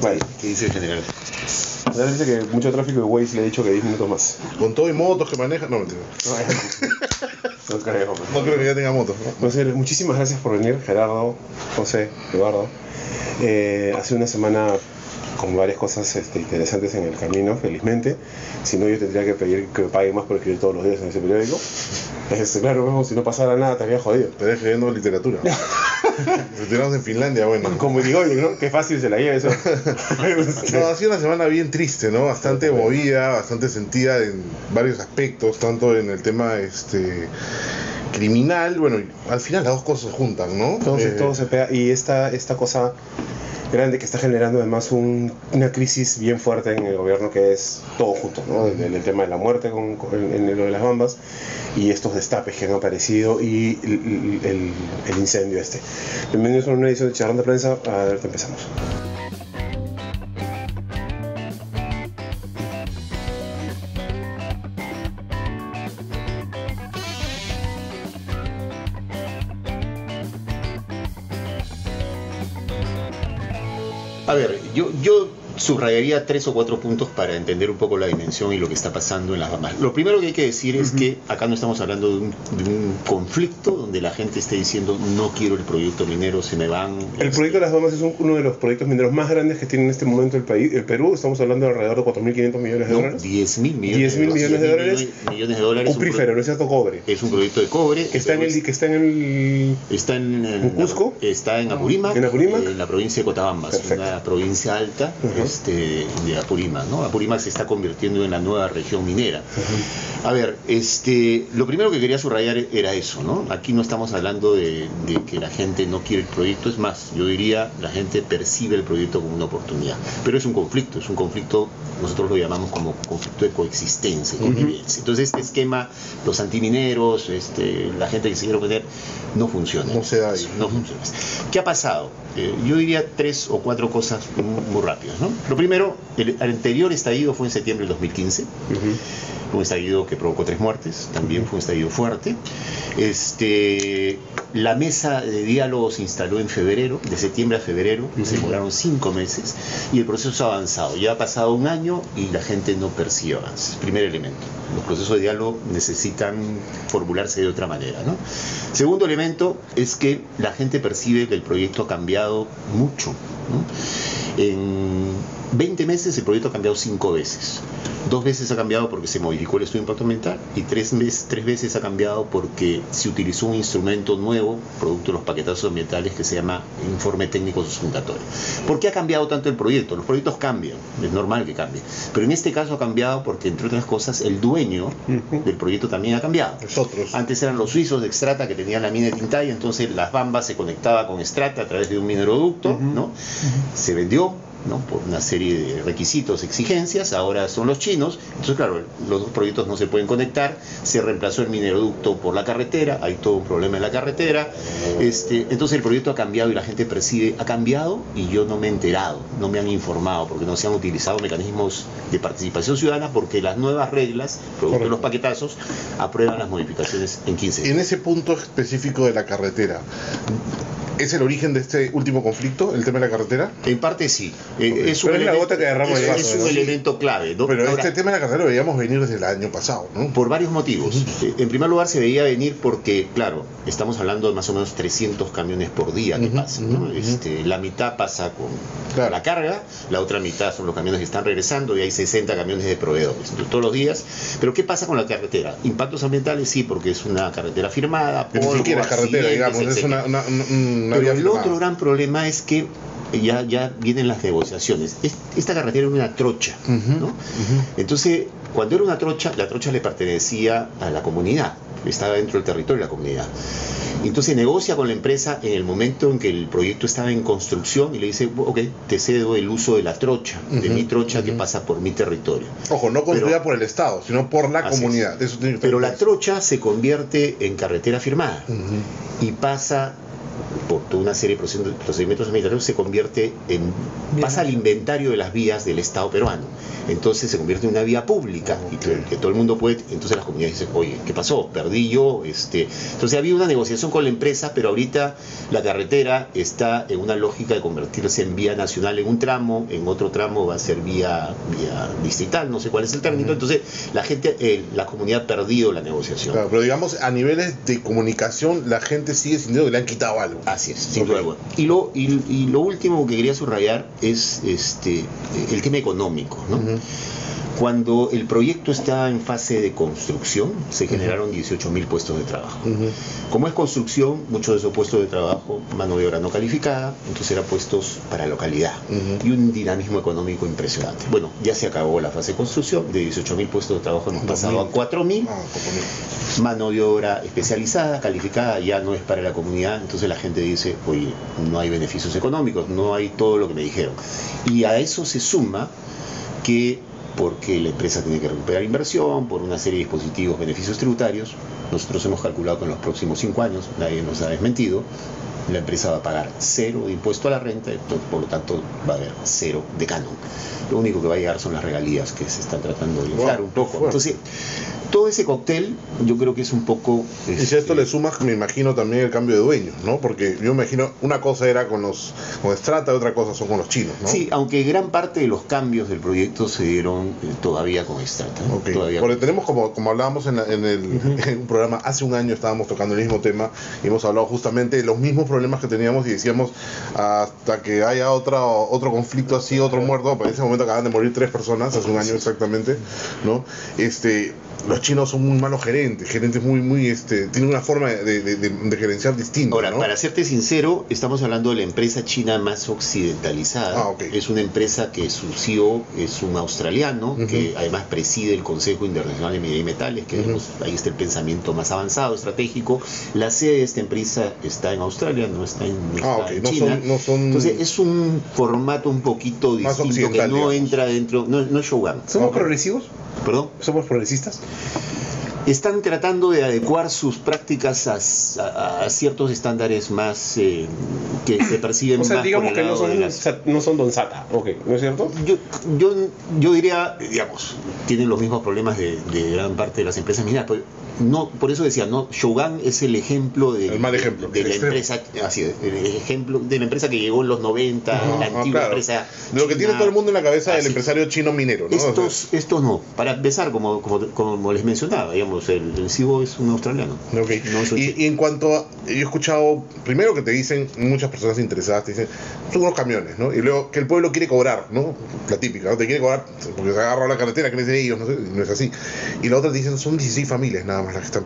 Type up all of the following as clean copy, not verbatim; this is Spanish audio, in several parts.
Vale. ¿Qué dice el general? Ya dice que mucho tráfico de Waze le he dicho que 10 minutos más. Con todo y motos que maneja. No, mentira. No creo. No creo que ya tenga motos, ¿no? José, muchísimas gracias por venir, Gerardo, José, Eduardo. Hace una semana con varias cosas interesantes en el camino, felizmente. Si no, yo tendría que pedir que me paguen más por escribir todos los días en ese periódico. Claro, si no pasara nada, estaría jodido. Estaría escribiendo literatura. Si estuviéramos en Finlandia, bueno. Como digo, ¿no? Qué fácil se la lleva eso. No, ha sido una semana bien triste, ¿no? Bastante movida, bastante sentida en varios aspectos, tanto en el tema criminal. Bueno, al final las dos cosas se juntan, ¿no? Todo se pega. Y esta cosa grande que está generando además una crisis bien fuerte en el gobierno, que es todo junto, ¿no? El tema de la muerte en lo de las bombas y estos destapes que han aparecido y el incendio este. Bienvenidos a una edición de Charrón de Prensa. A ver, empezamos. A ver, yo subrayaría 3 o 4 puntos para entender un poco la dimensión y lo que está pasando en las Bahamas. Lo primero que hay que decir es que acá no estamos hablando de un conflicto donde la gente esté diciendo no quiero el proyecto minero, se me van. El proyecto de las Bahamas es uno de los proyectos mineros más grandes que tiene en este momento el Perú. Estamos hablando de alrededor de 4.500 millones de dólares. 10.000 millones 10.000 millones de dólares. Millones de dólares. Cuprífero, ¿no es cierto? Cobre. Es un proyecto de cobre. Está en Cusco. Está en Apurímac. En la provincia de Cotabambas. Perfecto. Una provincia alta de Apurímac, ¿no? Apurímac se está convirtiendo en la nueva región minera. A ver, lo primero que quería subrayar era eso, ¿no? Aquí no estamos hablando de que la gente no quiere el proyecto, es más, yo diría, la gente percibe el proyecto como una oportunidad, pero es un conflicto, nosotros lo llamamos como conflicto de coexistencia, convivencia. Entonces este esquema, los antimineros, la gente que se quiere oponer, no funciona. No se da ahí. No funciona. ¿Qué ha pasado? Yo diría 3 o 4 cosas muy rápidas, ¿no? Lo primero, el anterior estallido fue en septiembre del 2015. Un estallido que provocó 3 muertes, también fue un estallido fuerte. La mesa de diálogo se instaló en febrero, de septiembre a febrero, se demoraron 5 meses y el proceso ha avanzado. Ya ha pasado un año y la gente no percibe avances. Primer elemento, los procesos de diálogo necesitan formularse de otra manera, ¿no? Segundo elemento es que la gente percibe que el proyecto ha cambiado mucho, ¿no? En 20 meses el proyecto ha cambiado 5 veces. 2 veces ha cambiado porque se modificó el estudio de impacto ambiental y 3 veces ha cambiado porque se utilizó un instrumento nuevo, producto de los paquetazos ambientales, que se llama informe técnico sustentatorio. ¿Por qué ha cambiado tanto el proyecto? Los proyectos cambian, es normal que cambien, pero en este caso ha cambiado porque, entre otras cosas, el dueño del proyecto también ha cambiado. Nosotros. Antes eran los suizos de Xstrata que tenían la mina de Tintaya, entonces las Bambas se conectaba con Xstrata a través de un mineroducto, ¿no? Se vendió, ¿no? Por una serie de requisitos, exigencias, ahora son los chinos, entonces claro, los dos proyectos no se pueden conectar, se reemplazó el mineroducto por la carretera, hay todo un problema en la carretera, entonces el proyecto ha cambiado y la gente percibe, ha cambiado y yo no me he enterado, no me han informado, porque no se han utilizado mecanismos de participación ciudadana, porque las nuevas reglas, producto de los paquetazos, aprueban las modificaciones en 15 días. En ese punto específico de la carretera, ¿es el origen de este último conflicto, el tema de la carretera? En parte sí. Es la gota que derrama el vaso. Es un ¿no? elemento clave, ¿no? Pero ahora, este tema de la carretera lo veíamos venir desde el año pasado, ¿no? por varios motivos. En primer lugar, se veía venir porque, claro, estamos hablando de más o menos 300 camiones por día que pasan, ¿no? La mitad pasa con la carga, la otra mitad son los camiones que están regresando y hay 60 camiones de proveedores todos los días. Pero ¿qué pasa con la carretera? Impactos ambientales sí, porque es una carretera firmada, Ni siquiera es carretera, digamos, es una pero el otro gran problema es que ya vienen las negociaciones. Esta carretera era una trocha, ¿no? Entonces, cuando era una trocha, la trocha le pertenecía a la comunidad, estaba dentro del territorio de la comunidad. Entonces negocia con la empresa en el momento en que el proyecto estaba en construcción y le dice, ok, te cedo el uso de la trocha, de mi trocha que pasa por mi territorio. Ojo, no construida por el Estado, sino por la comunidad. Eso tiene que pero la trocha se convierte en carretera firmada y pasa por toda una serie de procedimientos administrativos, se convierte en, pasa al inventario de las vías del Estado peruano. Entonces se convierte en una vía pública y que todo el mundo puede. Entonces las comunidades dicen, oye, ¿qué pasó? Perdí yo. Entonces había una negociación con la empresa, pero ahorita la carretera está en una lógica de convertirse en vía nacional en un tramo, en otro tramo va a ser vía distrital, no sé cuál es el término. Entonces la comunidad ha perdido la negociación. Claro, pero digamos, a niveles de comunicación, la gente sigue sintiendo que le han quitado algo. Así es, sin duda alguna. Y lo último que quería subrayar es el tema económico, ¿no? Cuando el proyecto está en fase de construcción, se generaron 18.000 puestos de trabajo. Como es construcción, muchos de esos puestos de trabajo, mano de obra no calificada, entonces eran puestos para localidad. Y un dinamismo económico impresionante. Bueno, ya se acabó la fase de construcción, de 18.000 puestos de trabajo hemos pasado a 4.000. Mano de obra especializada, calificada, ya no es para la comunidad, entonces la gente dice, oye, no hay beneficios económicos, no hay todo lo que me dijeron. Y a eso se suma que porque la empresa tiene que recuperar inversión, por una serie de dispositivos, beneficios tributarios. Nosotros hemos calculado que en los próximos 5 años, nadie nos ha desmentido, la empresa va a pagar 0 de impuesto a la renta, por lo tanto va a haber 0 de canon. Lo único que va a llegar son las regalías que se están tratando de inflar un poco. Entonces, todo ese cóctel yo creo que es un poco... Y si a esto le sumas, me imagino también el cambio de dueños, ¿no? Porque yo me imagino, una cosa era con Strata, otra cosa son con los chinos, ¿no? Sí, aunque gran parte de los cambios del proyecto se dieron todavía con Strata. Okay. Todavía porque tenemos, como hablábamos en un programa, hace un año estábamos tocando el mismo tema y hemos hablado justamente de los mismos problemas que teníamos y decíamos, hasta que haya otro conflicto así, otro muerto, para ese momento acaban de morir 3 personas, hace un año exactamente, ¿no? Los chinos son muy malos gerentes muy tienen una forma de gerenciar distinta. Ahora, ¿no? para serte sincero, estamos hablando de la empresa china más occidentalizada. Okay. Es una empresa que su CEO es un australiano, que además preside el Consejo Internacional de Minería y Metales, que ahí está el pensamiento más avanzado, estratégico. La sede de esta empresa está en Australia, no está en China. No son... Entonces es un formato un poquito distinto que no entra dentro, no es Shogun. ¿Somos progresivos? ¿Perdón? ¿Somos progresistas? Están tratando de adecuar sus prácticas a ciertos estándares más que se perciben más. O sea, digamos por el que lado no son Don Sata, ¿no es cierto? Yo diría, digamos, tienen los mismos problemas de gran parte de las empresas mineras. No, por eso decía, no, Shogun es el ejemplo el mal ejemplo de la empresa, así, el ejemplo de la empresa que llegó en los 90, la antigua empresa de lo que tiene todo el mundo en la cabeza del empresario chino minero, ¿no? Estos no, para empezar, como les mencionaba, digamos, el CEO es un australiano. Okay. No es y en cuanto a, yo he escuchado primero que te dicen, muchas personas interesadas te dicen, son unos camiones, ¿no? Y luego que el pueblo quiere cobrar, ¿no? La típica, ¿no? Te quiere cobrar porque se agarra la carretera, que no es de ellos, no es así. Y la otra te dicen, son 16 familias nada más las que están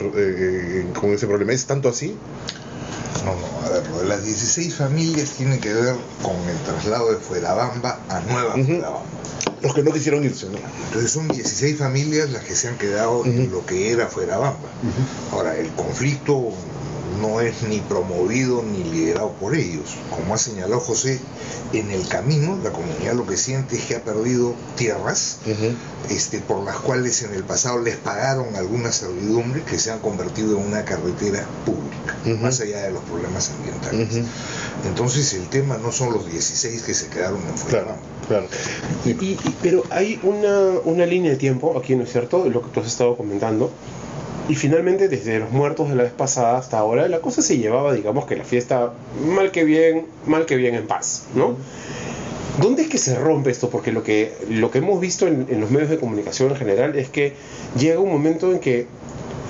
con ese problema. ¿Es tanto así? No, a ver, lo de las 16 familias tiene que ver con el traslado de Fuerabamba a Nueva Fuerabamba. Los que no quisieron irse, ¿no? Entonces son 16 familias las que se han quedado en lo que era Fuerabamba. Ahora, el conflicto no es ni promovido ni liderado por ellos. Como ha señalado José, en el camino la comunidad lo que siente es que ha perdido tierras por las cuales en el pasado les pagaron algunas servidumbres que se han convertido en una carretera pública, más allá de los problemas ambientales. Entonces el tema no son los 16 que se quedaron en Fuerabamba. Claro. Pero hay una línea de tiempo aquí, ¿no es cierto? Lo que tú has estado comentando. Y finalmente, desde los muertos de la vez pasada hasta ahora, la cosa se llevaba, digamos, que la fiesta mal que bien en paz, ¿no? ¿Dónde es que se rompe esto? Porque lo que hemos visto en los medios de comunicación en general es que llega un momento en que,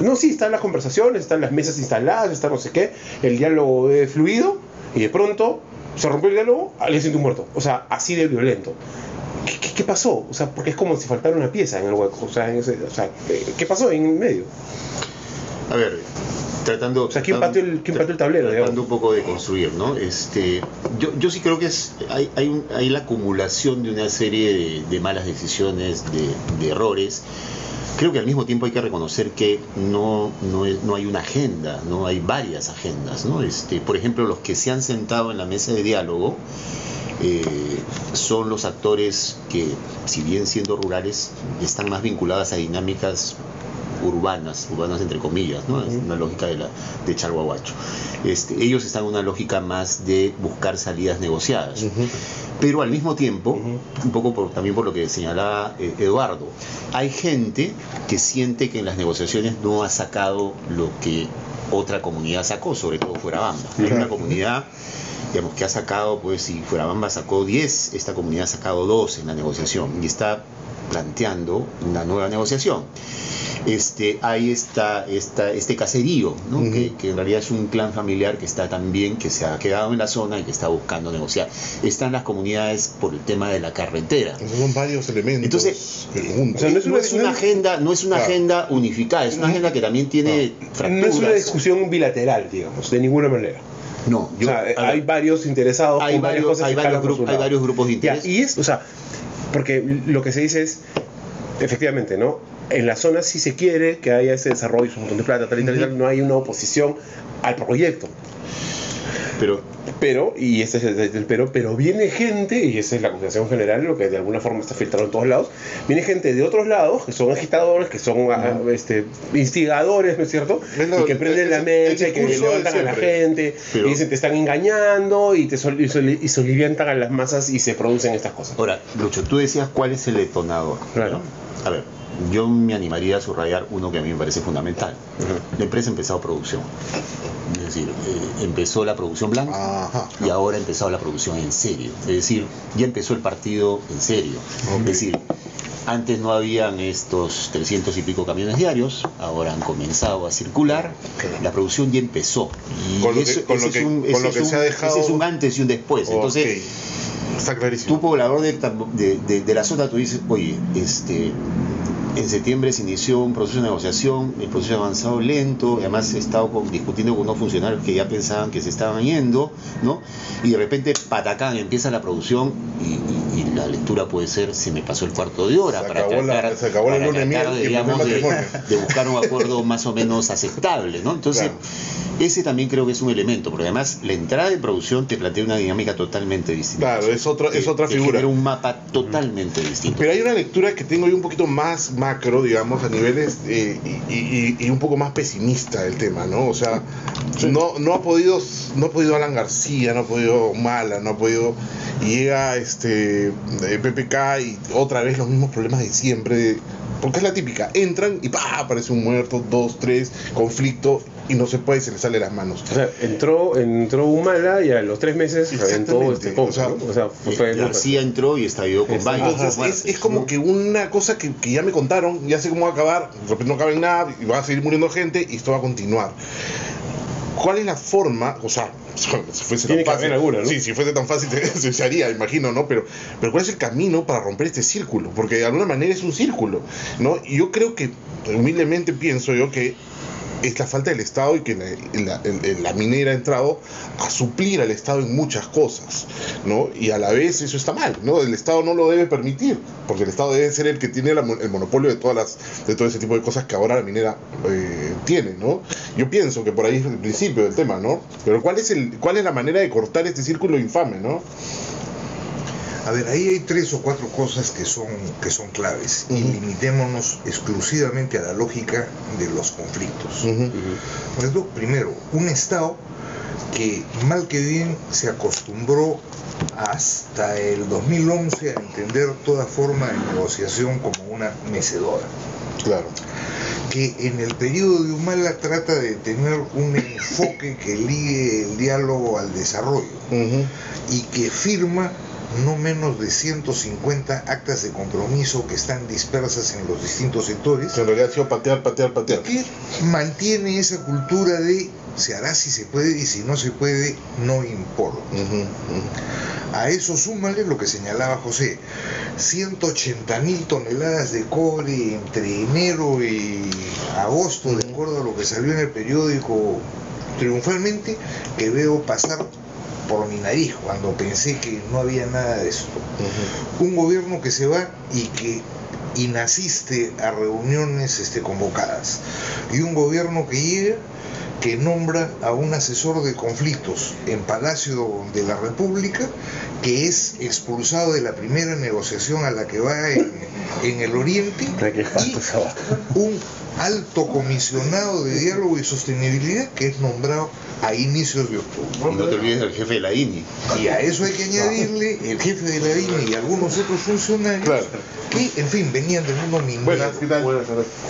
no, sí, están las conversaciones, están las mesas instaladas, está no sé qué, el diálogo es fluido, y de pronto se rompió el diálogo, alguien siente un muerto. O sea, así de violento. ¿Qué pasó? O sea, porque es como si faltara una pieza en el hueco. O sea, ¿qué pasó en medio? A ver, tratando... O sea, ¿quién pateó el tablero? Tratando un poco de construir, ¿no? Yo sí creo que hay la acumulación de una serie de malas decisiones, de errores. Creo que al mismo tiempo hay que reconocer que no hay una agenda, no hay varias agendas, ¿no? Por ejemplo, los que se han sentado en la mesa de diálogo son los actores que, si bien siendo rurales, están más vinculadas a dinámicas urbanas entre comillas, ¿no? Es una lógica de Chalhuahuacho. Ellos están en una lógica más de buscar salidas negociadas. Pero al mismo tiempo, un poco también por lo que señalaba Eduardo, hay gente que siente que en las negociaciones no ha sacado lo que otra comunidad sacó, sobre todo Fuerabamba. Hay una comunidad, digamos, que ha sacado, pues si Fuerabamba sacó 10, esta comunidad ha sacado 2 en la negociación y está planteando una nueva negociación. Hay este caserío, ¿no? Que en realidad es un clan familiar que está también, que se ha quedado en la zona y que está buscando negociar. Están las comunidades por el tema de la carretera. Son varios elementos. Entonces, no es una agenda unificada, es una agenda que también tiene fracturas. No es una discusión bilateral, digamos, de ninguna manera. No, hay varios interesados, hay varios grupos de interés. Y porque lo que se dice es, efectivamente, ¿no? En la zona sí se quiere que haya ese desarrollo, un montón de plata, tal y tal, no hay una oposición al proyecto. Pero viene gente, y esa es la acusación general, lo que de alguna forma está filtrado en todos lados, viene gente de otros lados, que son agitadores, que son instigadores, ¿no es cierto? Y que prenden la mecha, y que levantan a la gente, y dicen te están engañando, y soliviantan a las masas, y se producen estas cosas. Ahora, Lucho, tú decías cuál es el detonador. Claro. ¿No? A ver, yo me animaría a subrayar uno que a mí me parece fundamental. La empresa ha empezado producción. Es decir, empezó la producción blanca y ahora ha empezado la producción en serio. Es decir, ya empezó el partido en serio. Es decir, antes no habían estos 300 y pico camiones diarios, ahora han comenzado a circular, la producción ya empezó. Y ese es un antes y un después. Entonces, está clarísimo. Tú, poblador de la zona, tú dices, oye, en septiembre se inició un proceso de negociación, el proceso ha avanzado lento, además he estado discutiendo con unos funcionarios que ya pensaban que se estaban yendo, ¿no? Y de repente, patacán, empieza la producción y la lectura puede ser, se me pasó el cuarto de hora, para tratar de buscar un acuerdo más o menos aceptable, ¿no? Entonces, ese también creo que es un elemento, porque además la entrada de producción te plantea una dinámica totalmente distinta. Claro, es otra figura. Era un mapa totalmente distinto. Pero hay una lectura que tengo yo un poquito más macro, digamos, a niveles y un poco más pesimista del tema, ¿no? O sea, no ha podido Alan García, no ha podido Mala, no ha podido, y llega PPK y otra vez los mismos problemas de siempre, porque es la típica, entran y aparece un muerto, 2, 3, conflicto, y no se puede, se le sale las manos. O sea, entró Humala y a los 3 meses aventó García entró y estalló con varios. Es como que una cosa que ya me contaron, ya sé cómo va a acabar, de repente no acaba en nada, y va a seguir muriendo gente, y esto va a continuar. ¿Cuál es la forma? O sea, si fuese tan fácil, alguna, ¿no? Sí, si fuese tan fácil se haría, imagino, ¿no? Pero ¿cuál es el camino para romper este círculo? Porque de alguna manera es un círculo, ¿no? Y yo creo que, humildemente pienso yo que es la falta del Estado y que la minera ha entrado a suplir al Estado en muchas cosas, ¿no? Y a la vez eso está mal, ¿no? El Estado no lo debe permitir, porque el Estado debe ser el que tiene el monopolio de todo ese tipo de cosas que ahora la minera tiene, ¿no? Yo pienso que por ahí es el principio del tema, ¿no? Pero ¿cuál es la manera de cortar este círculo infame, ¿no? A ver, ahí hay 3 o 4 cosas que son claves, y limitémonos exclusivamente a la lógica de los conflictos. Por ejemplo, primero, un Estado que mal que bien se acostumbró hasta el 2011 a entender toda forma de negociación como una mecedora. Claro. Que en el periodo de Humala trata de tener un enfoque que ligue el diálogo al desarrollo, y que firma no menos de 150 actas de compromiso que están dispersas en los distintos sectores. Que en realidad ha sido patear. Que mantiene esa cultura de se hará si se puede y si no se puede, no importa. A eso súmale lo que señalaba José, 180.000 toneladas de cobre entre enero y agosto, de acuerdo a lo que salió en el periódico triunfalmente, que veo pasar por mi nariz cuando pensé que no había nada de esto. Un gobierno que se va y que inasiste a reuniones convocadas, y un gobierno que llega, que nombra a un asesor de conflictos en Palacio de la República, que es expulsado de la primera negociación a la que va en el Oriente, y un alto comisionado de diálogo y sostenibilidad que es nombrado a inicios de octubre. Y no te olvides del jefe de la INI. Y a eso hay que añadirle el jefe de la INI y algunos otros funcionarios, Claro. que, en fin, venían del mundo minero. Buenas, ¿qué tal?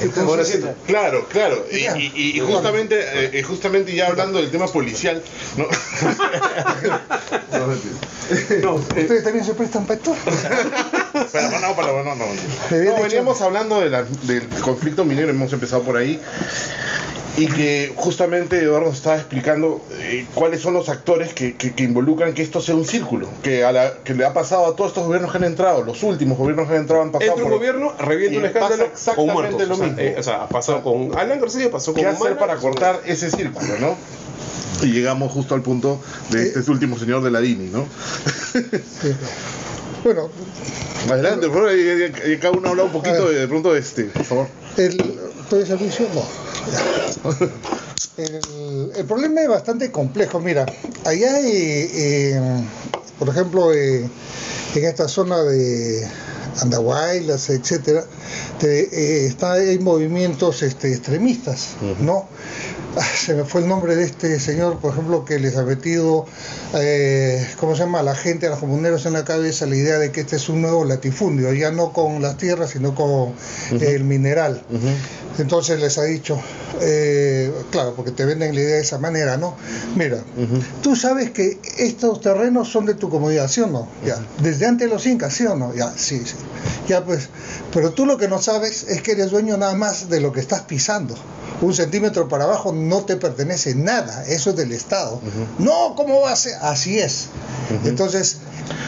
Entonces, Claro, claro. Y justamente ya hablando del tema policial, ¿no? ¿Ustedes también se prestan para esto? No, veníamos hablando del conflicto minero, hemos empezado por ahí. Y que justamente Eduardo estaba explicando cuáles son los actores que involucran que esto sea un círculo, que le ha pasado a todos estos gobiernos que han entrado, los últimos gobiernos que han entrado han pasado Entra un por gobierno, revienta un y pasa escándalo, con muertos. exactamente lo mismo. O sea, pasó con Alan García, pasó con ¿Qué hacer Humala, para cortar ese círculo, no? Y llegamos justo al punto de este último señor de la DINI, ¿no? Sí. Bueno, Adelante, por favor, cada uno habla un poquito de pronto por favor. ¿todo el servicio? No. El problema es bastante complejo. Mira, allá, por ejemplo, en esta zona de Andahuaylas, etcétera, hay movimientos extremistas, ¿no? Se me fue el nombre de este señor, por ejemplo, que les ha metido, ¿cómo se llama?, a la gente, a los comuneros en la cabeza la idea de que este es un nuevo latifundio, ya no con las tierras, sino con el mineral. Entonces les ha dicho, claro, porque te venden la idea de esa manera, ¿no? Mira, tú sabes que estos terrenos son de tu comunidad, ¿sí o no? Ya, desde antes de los incas, ¿sí o no? Ya, sí. Ya, pues, pero tú lo que no sabes es que eres dueño nada más de lo que estás pisando. 1 centímetro para abajo no te pertenece nada, eso es del Estado. No, ¿cómo va a ser? Así es. Entonces,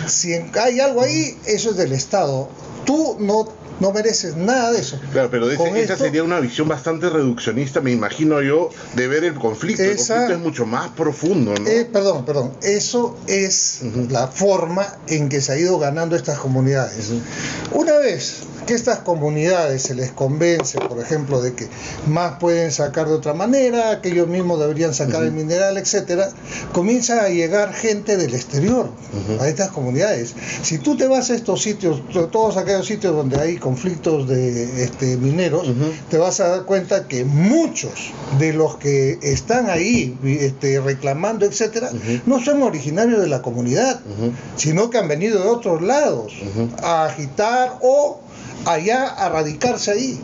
si hay algo ahí, eso es del Estado. Tú no mereces nada de eso. Claro, pero esa sería una visión bastante reduccionista, me imagino yo, de ver el conflicto. El conflicto es mucho más profundo, ¿no? Perdón, eso es la forma en que se ha ido ganando estas comunidades. Una vez que estas comunidades se les convence, por ejemplo, de que más pueden sacar de otra manera, que ellos mismos deberían sacar el mineral, etcétera, comienza a llegar gente del exterior a estas comunidades. Si tú te vas a estos sitios, todos aquellos sitios donde hay conflictos de mineros, te vas a dar cuenta que muchos de los que están ahí reclamando, etcétera, no son originarios de la comunidad, sino que han venido de otros lados a agitar o allá a radicarse ahí.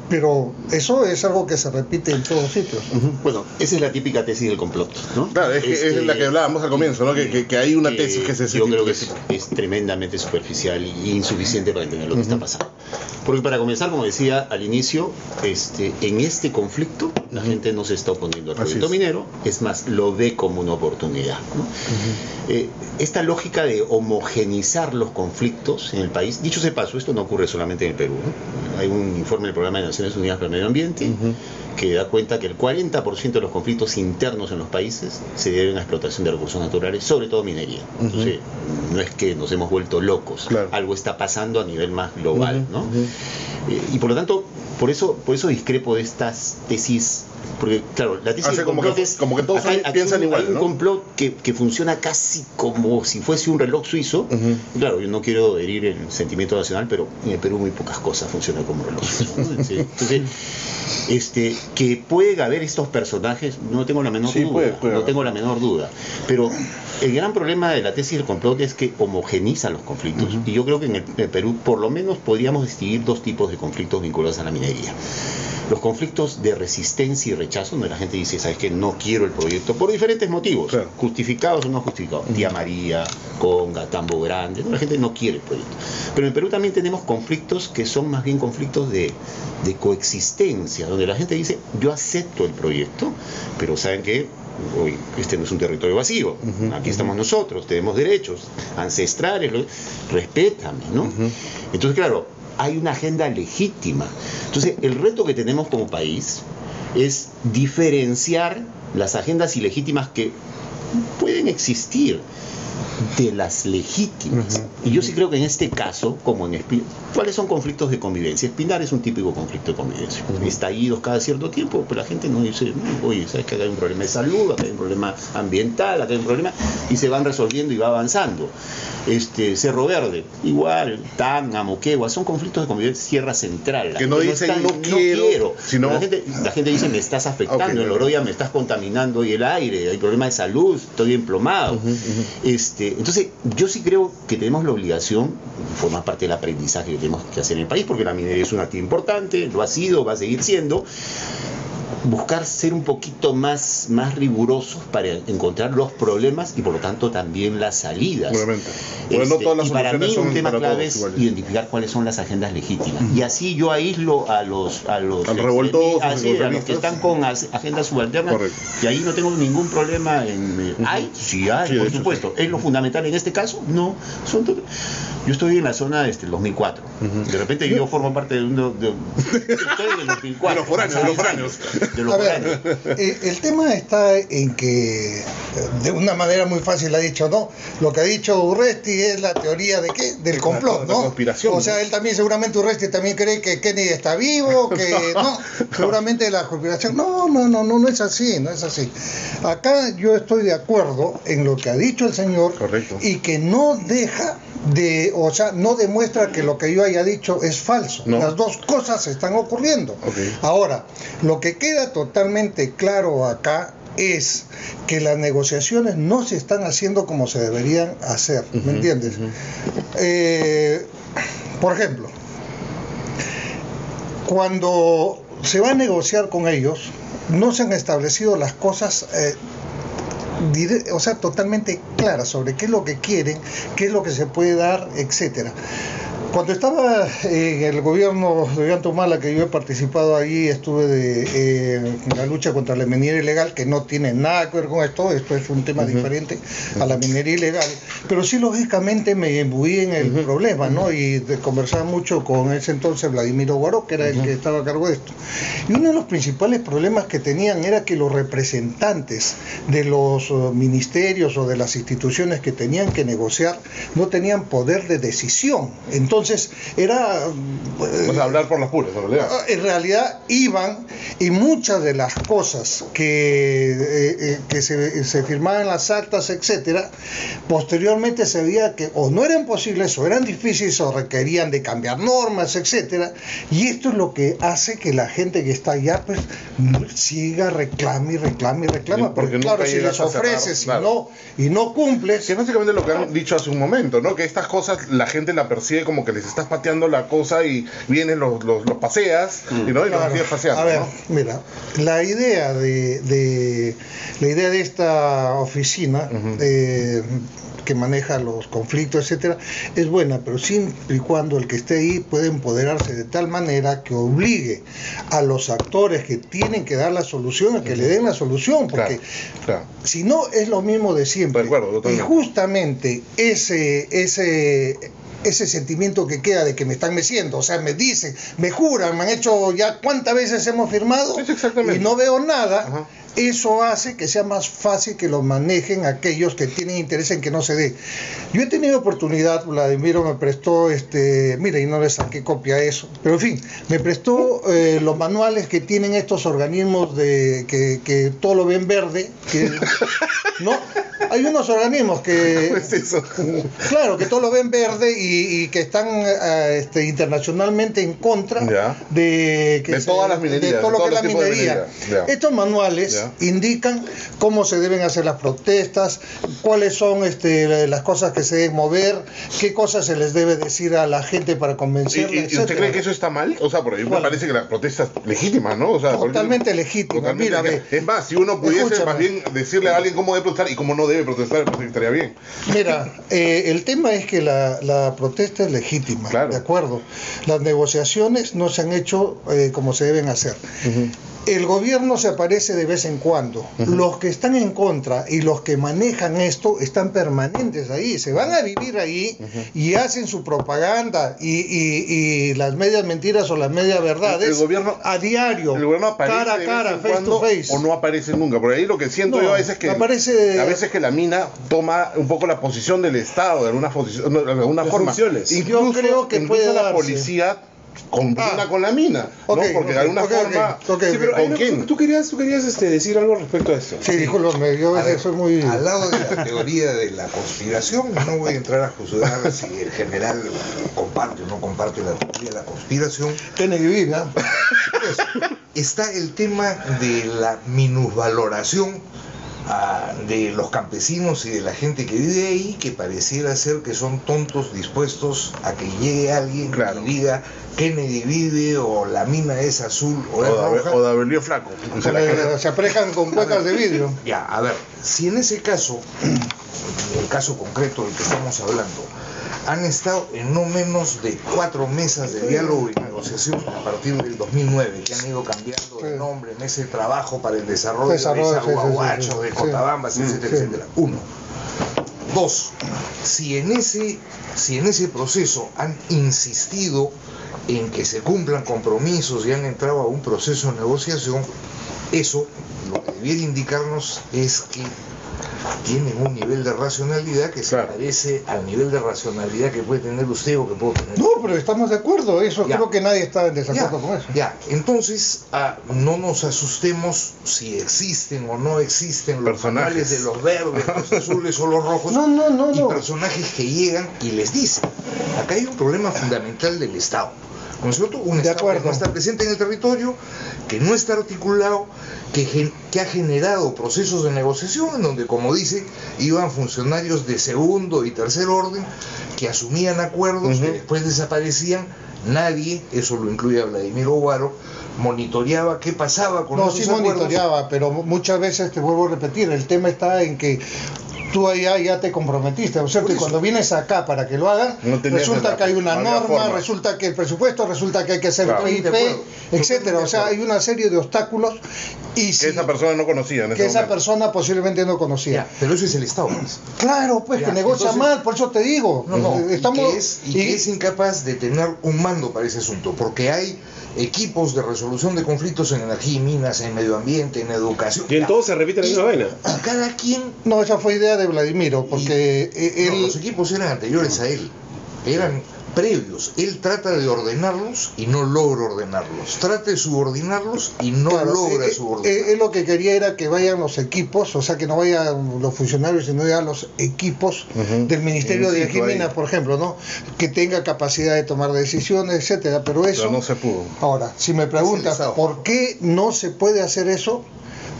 Pero eso es algo que se repite en todos sitios. Bueno, esa es la típica tesis del complot, ¿no? Claro, es la que hablábamos al comienzo, ¿no? Que hay una tesis que yo creo que es tremendamente superficial e insuficiente para entender lo que está pasando. Porque para comenzar, como decía al inicio, en este conflicto la gente no se está oponiendo al proyecto minero, es más, lo ve como una oportunidad, ¿no? Esta lógica de homogenizar los conflictos en el país, dicho sea de paso, esto no ocurre solamente en el Perú, ¿no? Hay un informe del Programa de Naciones Unidas para el Medio Ambiente que da cuenta que el 40% de los conflictos internos en los países se deben a explotación de recursos naturales, sobre todo minería. Entonces, no es que nos hemos vuelto locos, claro. Algo está pasando a nivel más global, ¿no? Y por lo tanto, por eso discrepo de estas tesis, porque claro, la tesis del complot es como que todos piensan igual, hay un complot que funciona casi como si fuese un reloj suizo. Claro, yo no quiero herir el sentimiento nacional, pero en el Perú muy pocas cosas funcionan como reloj suizo, ¿no? Entonces, que puede haber estos personajes, no tengo la menor duda, no tengo la menor duda, pero el gran problema de la tesis del complot es que homogeniza los conflictos, y yo creo que en el Perú por lo menos podríamos distinguir 2 tipos de conflictos vinculados a la minería. Los conflictos de resistencia y rechazo, donde la gente dice, ¿sabes qué? No quiero el proyecto, por diferentes motivos, claro. Justificados o no justificados. Tía María, Conga, Tambo Grande, la gente no quiere el proyecto. Pero en Perú también tenemos conflictos que son más bien conflictos de coexistencia, donde la gente dice, yo acepto el proyecto, pero ¿saben qué? Hoy, este no es un territorio vacío, aquí estamos nosotros, tenemos derechos ancestrales, respétame, ¿no? Entonces, claro, hay una agenda legítima. Entonces, el reto que tenemos como país es diferenciar las agendas ilegítimas que pueden existir, de las legítimas. Y yo sí creo que en este caso, como en Espinar, ¿cuáles son conflictos de convivencia? Espinar es un típico conflicto de convivencia. Estallidos cada cierto tiempo, pero la gente no dice, oye, ¿sabes que acá hay un problema de salud, acá hay un problema ambiental, acá hay un problema? Y se van resolviendo y va avanzando. Cerro Verde, igual, Tacna, Moquegua, son conflictos de convivencia. Sierra Central. Que no dicen no quiero, sino... la gente dice, me estás afectando, en Loroya me estás contaminando y el aire, hay problemas de salud, estoy emplomado. Entonces, yo sí creo que tenemos la obligación, forma parte del aprendizaje que tenemos que hacer en el país, porque la minería es una actividad importante, lo ha sido, va a seguir siendo. Buscar ser un poquito más rigurosos para encontrar los problemas y por lo tanto también las salidas. No todas las y para mí un tema clave es iguales. Identificar cuáles son las agendas legítimas. Y así yo aíslo a los revoltosos, a los que están con agendas subalternas. Correcto. Y ahí no tengo ningún problema en... ¿Hay? Sí hay, por supuesto. ¿Es lo fundamental en este caso? No. Yo estoy en la zona del 2004. De repente yo formo parte de estoy en el 2004. De los foráneos. A ver, el tema está en que de una manera muy fácil ha dicho, ¿no? Lo que ha dicho Urresti es la teoría de ¿qué? Del complot, ¿no? La conspiración. O sea, él también, seguramente Urresti también cree que Kennedy está vivo, que no, seguramente la conspiración. No es así, no es así. Acá yo estoy de acuerdo en lo que ha dicho el señor. Correcto. Y que no deja no demuestra que lo que yo haya dicho es falso. No. Las dos cosas están ocurriendo. Ahora, lo que queda totalmente claro acá es que las negociaciones no se están haciendo como se deberían hacer, ¿me entiendes? Por ejemplo, cuando se va a negociar con ellos, no se han establecido las cosas totalmente claras sobre qué es lo que quieren, qué es lo que se puede dar, etcétera. Cuando estaba en el gobierno de Ollanta Humala, que yo he participado allí, estuve en la lucha contra la minería ilegal, que no tiene nada que ver con esto es un tema diferente a la minería ilegal, pero sí lógicamente me imbuí en el problema, ¿no? Y conversaba mucho con ese entonces Vladimiro Guaró, que era el que estaba a cargo de esto. Y uno de los principales problemas que tenían era que los representantes de los ministerios o de las instituciones que tenían que negociar no tenían poder de decisión. Entonces era... hablar por las puras, en realidad. En realidad iban, y muchas de las cosas que se firmaban en las actas, etcétera, posteriormente se veía que o no eran posibles, o eran difíciles, o requerían de cambiar normas, etcétera. Y esto es lo que hace que la gente que está allá pues siga, reclame, porque claro, si les ofreces y no cumples... Que es básicamente lo que han dicho hace un momento, ¿no? Que estas cosas la gente la percibe como que les estás pateando la cosa y vienen los paseas y no, y los sigues paseando. A ver, ¿no? Mira, la idea de esta oficina que maneja los conflictos, etcétera, es buena, pero siempre y cuando el que esté ahí puede empoderarse de tal manera que obligue a los actores que tienen que dar la solución a que le den la solución, porque si no es lo mismo de siempre. De acuerdo, y justamente ese sentimiento que queda de que me están meciendo, o sea, me dicen, me juran, me han hecho ya cuántas veces hemos firmado y no veo nada. Eso hace que sea más fácil que lo manejen aquellos que tienen interés en que no se dé. Yo he tenido oportunidad, Vladimiro me prestó, mira, y no le saqué copia a eso, pero en fin, me prestó los manuales que tienen estos organismos que todo lo ven verde, ¿no? Hay unos organismos que... ¿Qué es eso? Claro, que todo lo ven verde y que están internacionalmente en contra de todas las minerías, de todo lo que es la minería. Estos manuales indican cómo se deben hacer las protestas, cuáles son las cosas que se deben mover, qué cosas se les debe decir a la gente para convencerla, ¿Y usted cree que eso está mal? O sea, por ejemplo, me parece que la protesta es legítima, ¿no? O sea, totalmente legítima. Mira, es más, si uno pudiese más bien decirle a alguien cómo debe protestar y cómo no debe protestar, pues estaría bien. Mira, el tema es que la protesta es legítima, ¿de acuerdo? Las negociaciones no se han hecho como se deben hacer. el gobierno se aparece de vez en cuando. Los que están en contra y los que manejan esto están permanentes ahí, se van a vivir ahí y hacen su propaganda y las medias mentiras o las medias verdades el gobierno, a diario, el gobierno aparece cara a de cara, vez en face cuando, to face. o no aparece nunca. Por ahí lo que siento No, yo a veces que aparece- a veces que la mina toma un poco la posición del Estado de alguna Las forma. funciones. Yo creo que incluso puede la darse. policía combina con la mina, ¿no? Ok, Porque de ok, alguna ok, forma ok, Sí, pero hay ¿con una quién? cosa- tú querías decir algo respecto a esto. Sí, discúlpame, yo a A ver, veces soy muy... Al lado de la teoría de la conspiración, no voy a entrar a juzgar si el general comparte o no comparte la teoría de la conspiración. Tiene que vivir, ¿no? Está el tema de la minusvaloración de los campesinos y de la gente que vive ahí, que pareciera ser que son tontos dispuestos a que llegue alguien Claro. y diga Kennedy vive o la mina es azul o es roja. O de Abelio Flaco. Se la queda. Se aprejan con cuecas de vidrio. Ya, a ver, si en ese caso, en el caso concreto del que estamos hablando, han estado en no menos de 4 mesas de diálogo y negociación a partir del 2009, que han ido cambiando de nombre en ese trabajo para el desarrollo de Zahuahuacho, de Cotabambas, etcétera, etcétera. 1. 2. Si en ese proceso han insistido en que se cumplan compromisos y han entrado a un proceso de negociación, eso lo que debiera indicarnos es que tienen un nivel de racionalidad que se Claro. parece al nivel de racionalidad que puede tener usted o que puedo tener. No, pero estamos de acuerdo, eso Ya. creo que nadie está en desacuerdo Ya, con eso. ya, entonces no nos asustemos si existen o no existen los Personajes. manuales de los verdes, los azules o los rojos, No. y personajes que llegan y les dicen, acá hay un problema fundamental del Estado. ¿No es cierto? Un De Estado acuerdo. que no está presente en el territorio, que no está articulado, que ha generado procesos de negociación en donde, como dice, iban funcionarios de segundo y tercer orden que asumían acuerdos que después desaparecían. Nadie, eso lo incluye a Vladimir Oguaro, monitoreaba qué pasaba con No, esos sí acuerdos. monitoreaba, pero muchas veces te vuelvo a repetir, el tema está en que tú allá ya te comprometiste, ¿no es cierto? Por Y eso. cuando vienes acá para que lo hagan, No tenías resulta esa- que hay una no había norma, forma. resulta que el presupuesto, resulta que hay que hacer Claro. PIP, De acuerdo. etcétera. Totalmente O sea, de acuerdo. hay una serie de obstáculos y Que si- esa persona no conocía en ese que esa momento. persona posiblemente no conocía. Ya, pero eso es el Estado, pues. Claro, pues Ya, que negocia entonces- mal, por eso te digo. No, Estamos y que es incapaz de tener un mando para ese asunto, porque hay equipos de resolución de conflictos en energía y minas, en medio ambiente, en educación. Y en todo se repite la Y- misma vaina. Y cada quien, No, esa fue idea de Vladimiro, porque no, él... los equipos eran anteriores a él, eran previos. Él trata de ordenarlos y no logra ordenarlos. Trata de subordinarlos y no Claro, logra subordinarlos. él lo que quería era que vayan los equipos, o sea, que no vayan los funcionarios, sino ya los equipos del Ministerio de In situ Energía y Minas, ahí. por ejemplo, ¿no? Que tenga capacidad de tomar decisiones, etcétera, pero eso... Pero no se pudo. Ahora, si me preguntas Estado. por qué no se puede hacer eso,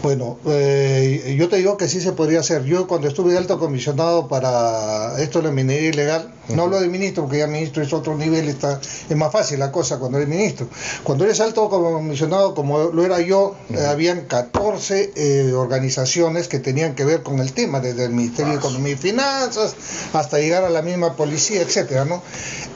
bueno, yo te digo que sí se podría hacer. Yo cuando estuve de alto comisionado para esto de la minería ilegal, no hablo de ministro porque ya ministro es otro nivel, es más fácil la cosa cuando eres ministro. Cuando eres alto comisionado como lo era yo, habían 14 organizaciones que tenían que ver con el tema, desde el Ministerio de Economía y Finanzas hasta llegar a la misma policía, etcétera, ¿no?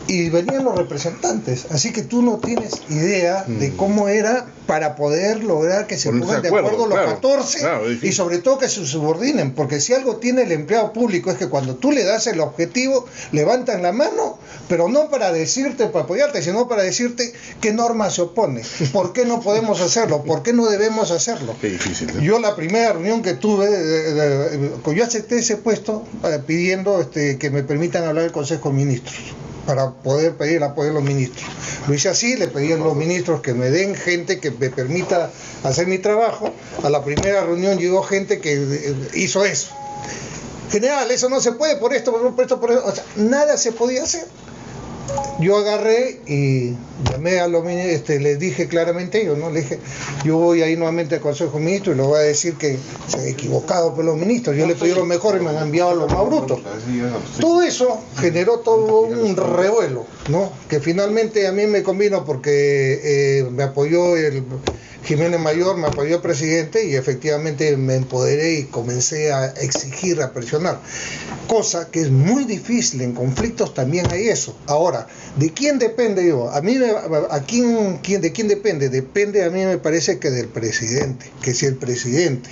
Y venían los representantes, así que tú no tienes idea de cómo era para poder lograr que se Ponerse pongan de de acuerdo acuerdo, los claro, 14 claro, y difícil. sobre todo que se subordinen, porque si algo tiene el empleado público es que cuando tú le das el objetivo, levantan la mano, pero no para decirte, para apoyarte, sino para decirte qué norma se opone, por qué no podemos hacerlo, por qué no debemos hacerlo. Qué difícil. ¿eh? Yo la primera reunión que tuve, yo acepté ese puesto pidiendo que me permitan hablar del Consejo de Ministros para poder pedir el apoyo de los ministros. Lo hice así, le pedí a los ministros que me den gente que me permita hacer mi trabajo. A la primera reunión llegó gente que hizo eso. General, eso no se puede por esto, por esto, por eso. O sea, nada se podía hacer. Yo agarré y llamé a los ministros, les dije claramente ellos, ¿no? Le dije, yo voy a ir nuevamente al Consejo de Ministros y les voy a decir que se han equivocado por los ministros. Yo les pedí lo mejor y me han enviado a los más brutos. Todo eso generó todo un revuelo, ¿no? Que finalmente a mí me convino porque me apoyó el Jiménez Mayor me apoyó el presidente y efectivamente me empoderé y comencé a exigir, a presionar. Cosa que es muy difícil, en conflictos también hay eso. Ahora, ¿de quién depende yo? A mí, ¿de quién depende? Depende, a mí me parece que del presidente. Que si el presidente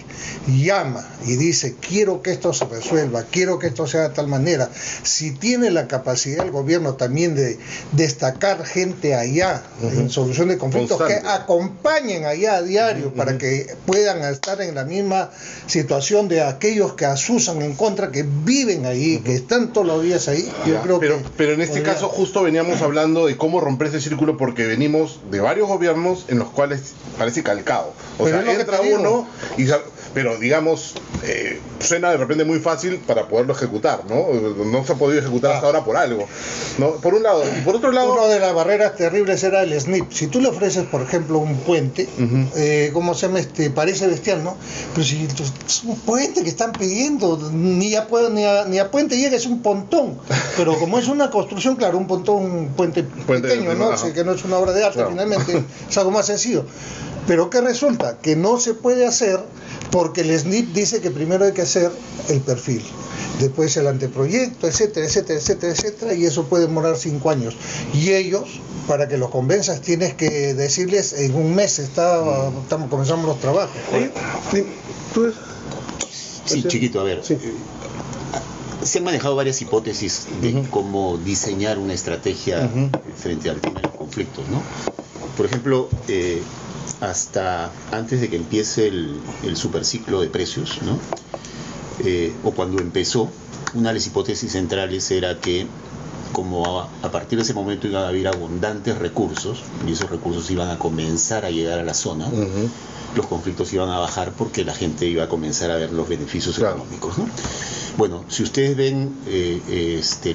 llama y dice, quiero que esto se resuelva, quiero que esto sea de tal manera, si tiene la capacidad el gobierno también de destacar gente allá en solución de conflictos, constante, que acompañen allá a diario para que puedan estar en la misma situación de aquellos que asusan en contra, que viven ahí, que están todos los días ahí. Yo creo pero en este caso justo veníamos hablando de cómo romper ese círculo, porque venimos de varios gobiernos en los cuales parece calcado. O sea, entra uno y pero digamos, suena de repente muy fácil para poderlo ejecutar, ¿no? No se ha podido ejecutar hasta ahora por algo, ¿no? Por un lado. Y por otro lado... Una de las barreras terribles era el SNIP. Si tú le ofreces, por ejemplo, un puente, ¿cómo se llama? Parece bestial, ¿no? Pero si es un puente que están pidiendo, ni a puente llega, es un pontón. Pero como es una construcción, claro, un puente pequeño, ¿no? Que no es una obra de arte, finalmente es algo más sencillo. Pero ¿qué resulta? Que no se puede hacer porque el SNIP dice que primero hay que hacer el perfil, después el anteproyecto, etcétera, etcétera, etcétera, etcétera, y eso puede demorar 5 años. Y ellos, para que los convenzas, tienes que decirles, en un mes comenzamos los trabajos. Sí, chiquito, a ver. Sí. Se han manejado varias hipótesis de cómo diseñar una estrategia frente al tema de los conflictos, ¿no? Por ejemplo, hasta antes de que empiece el superciclo de precios, ¿no? O cuando empezó, una de las hipótesis centrales era que como a partir de ese momento iban a haber abundantes recursos y esos recursos iban a comenzar a llegar a la zona, los conflictos iban a bajar porque la gente iba a comenzar a ver los beneficios económicos, ¿no? Bueno, si ustedes ven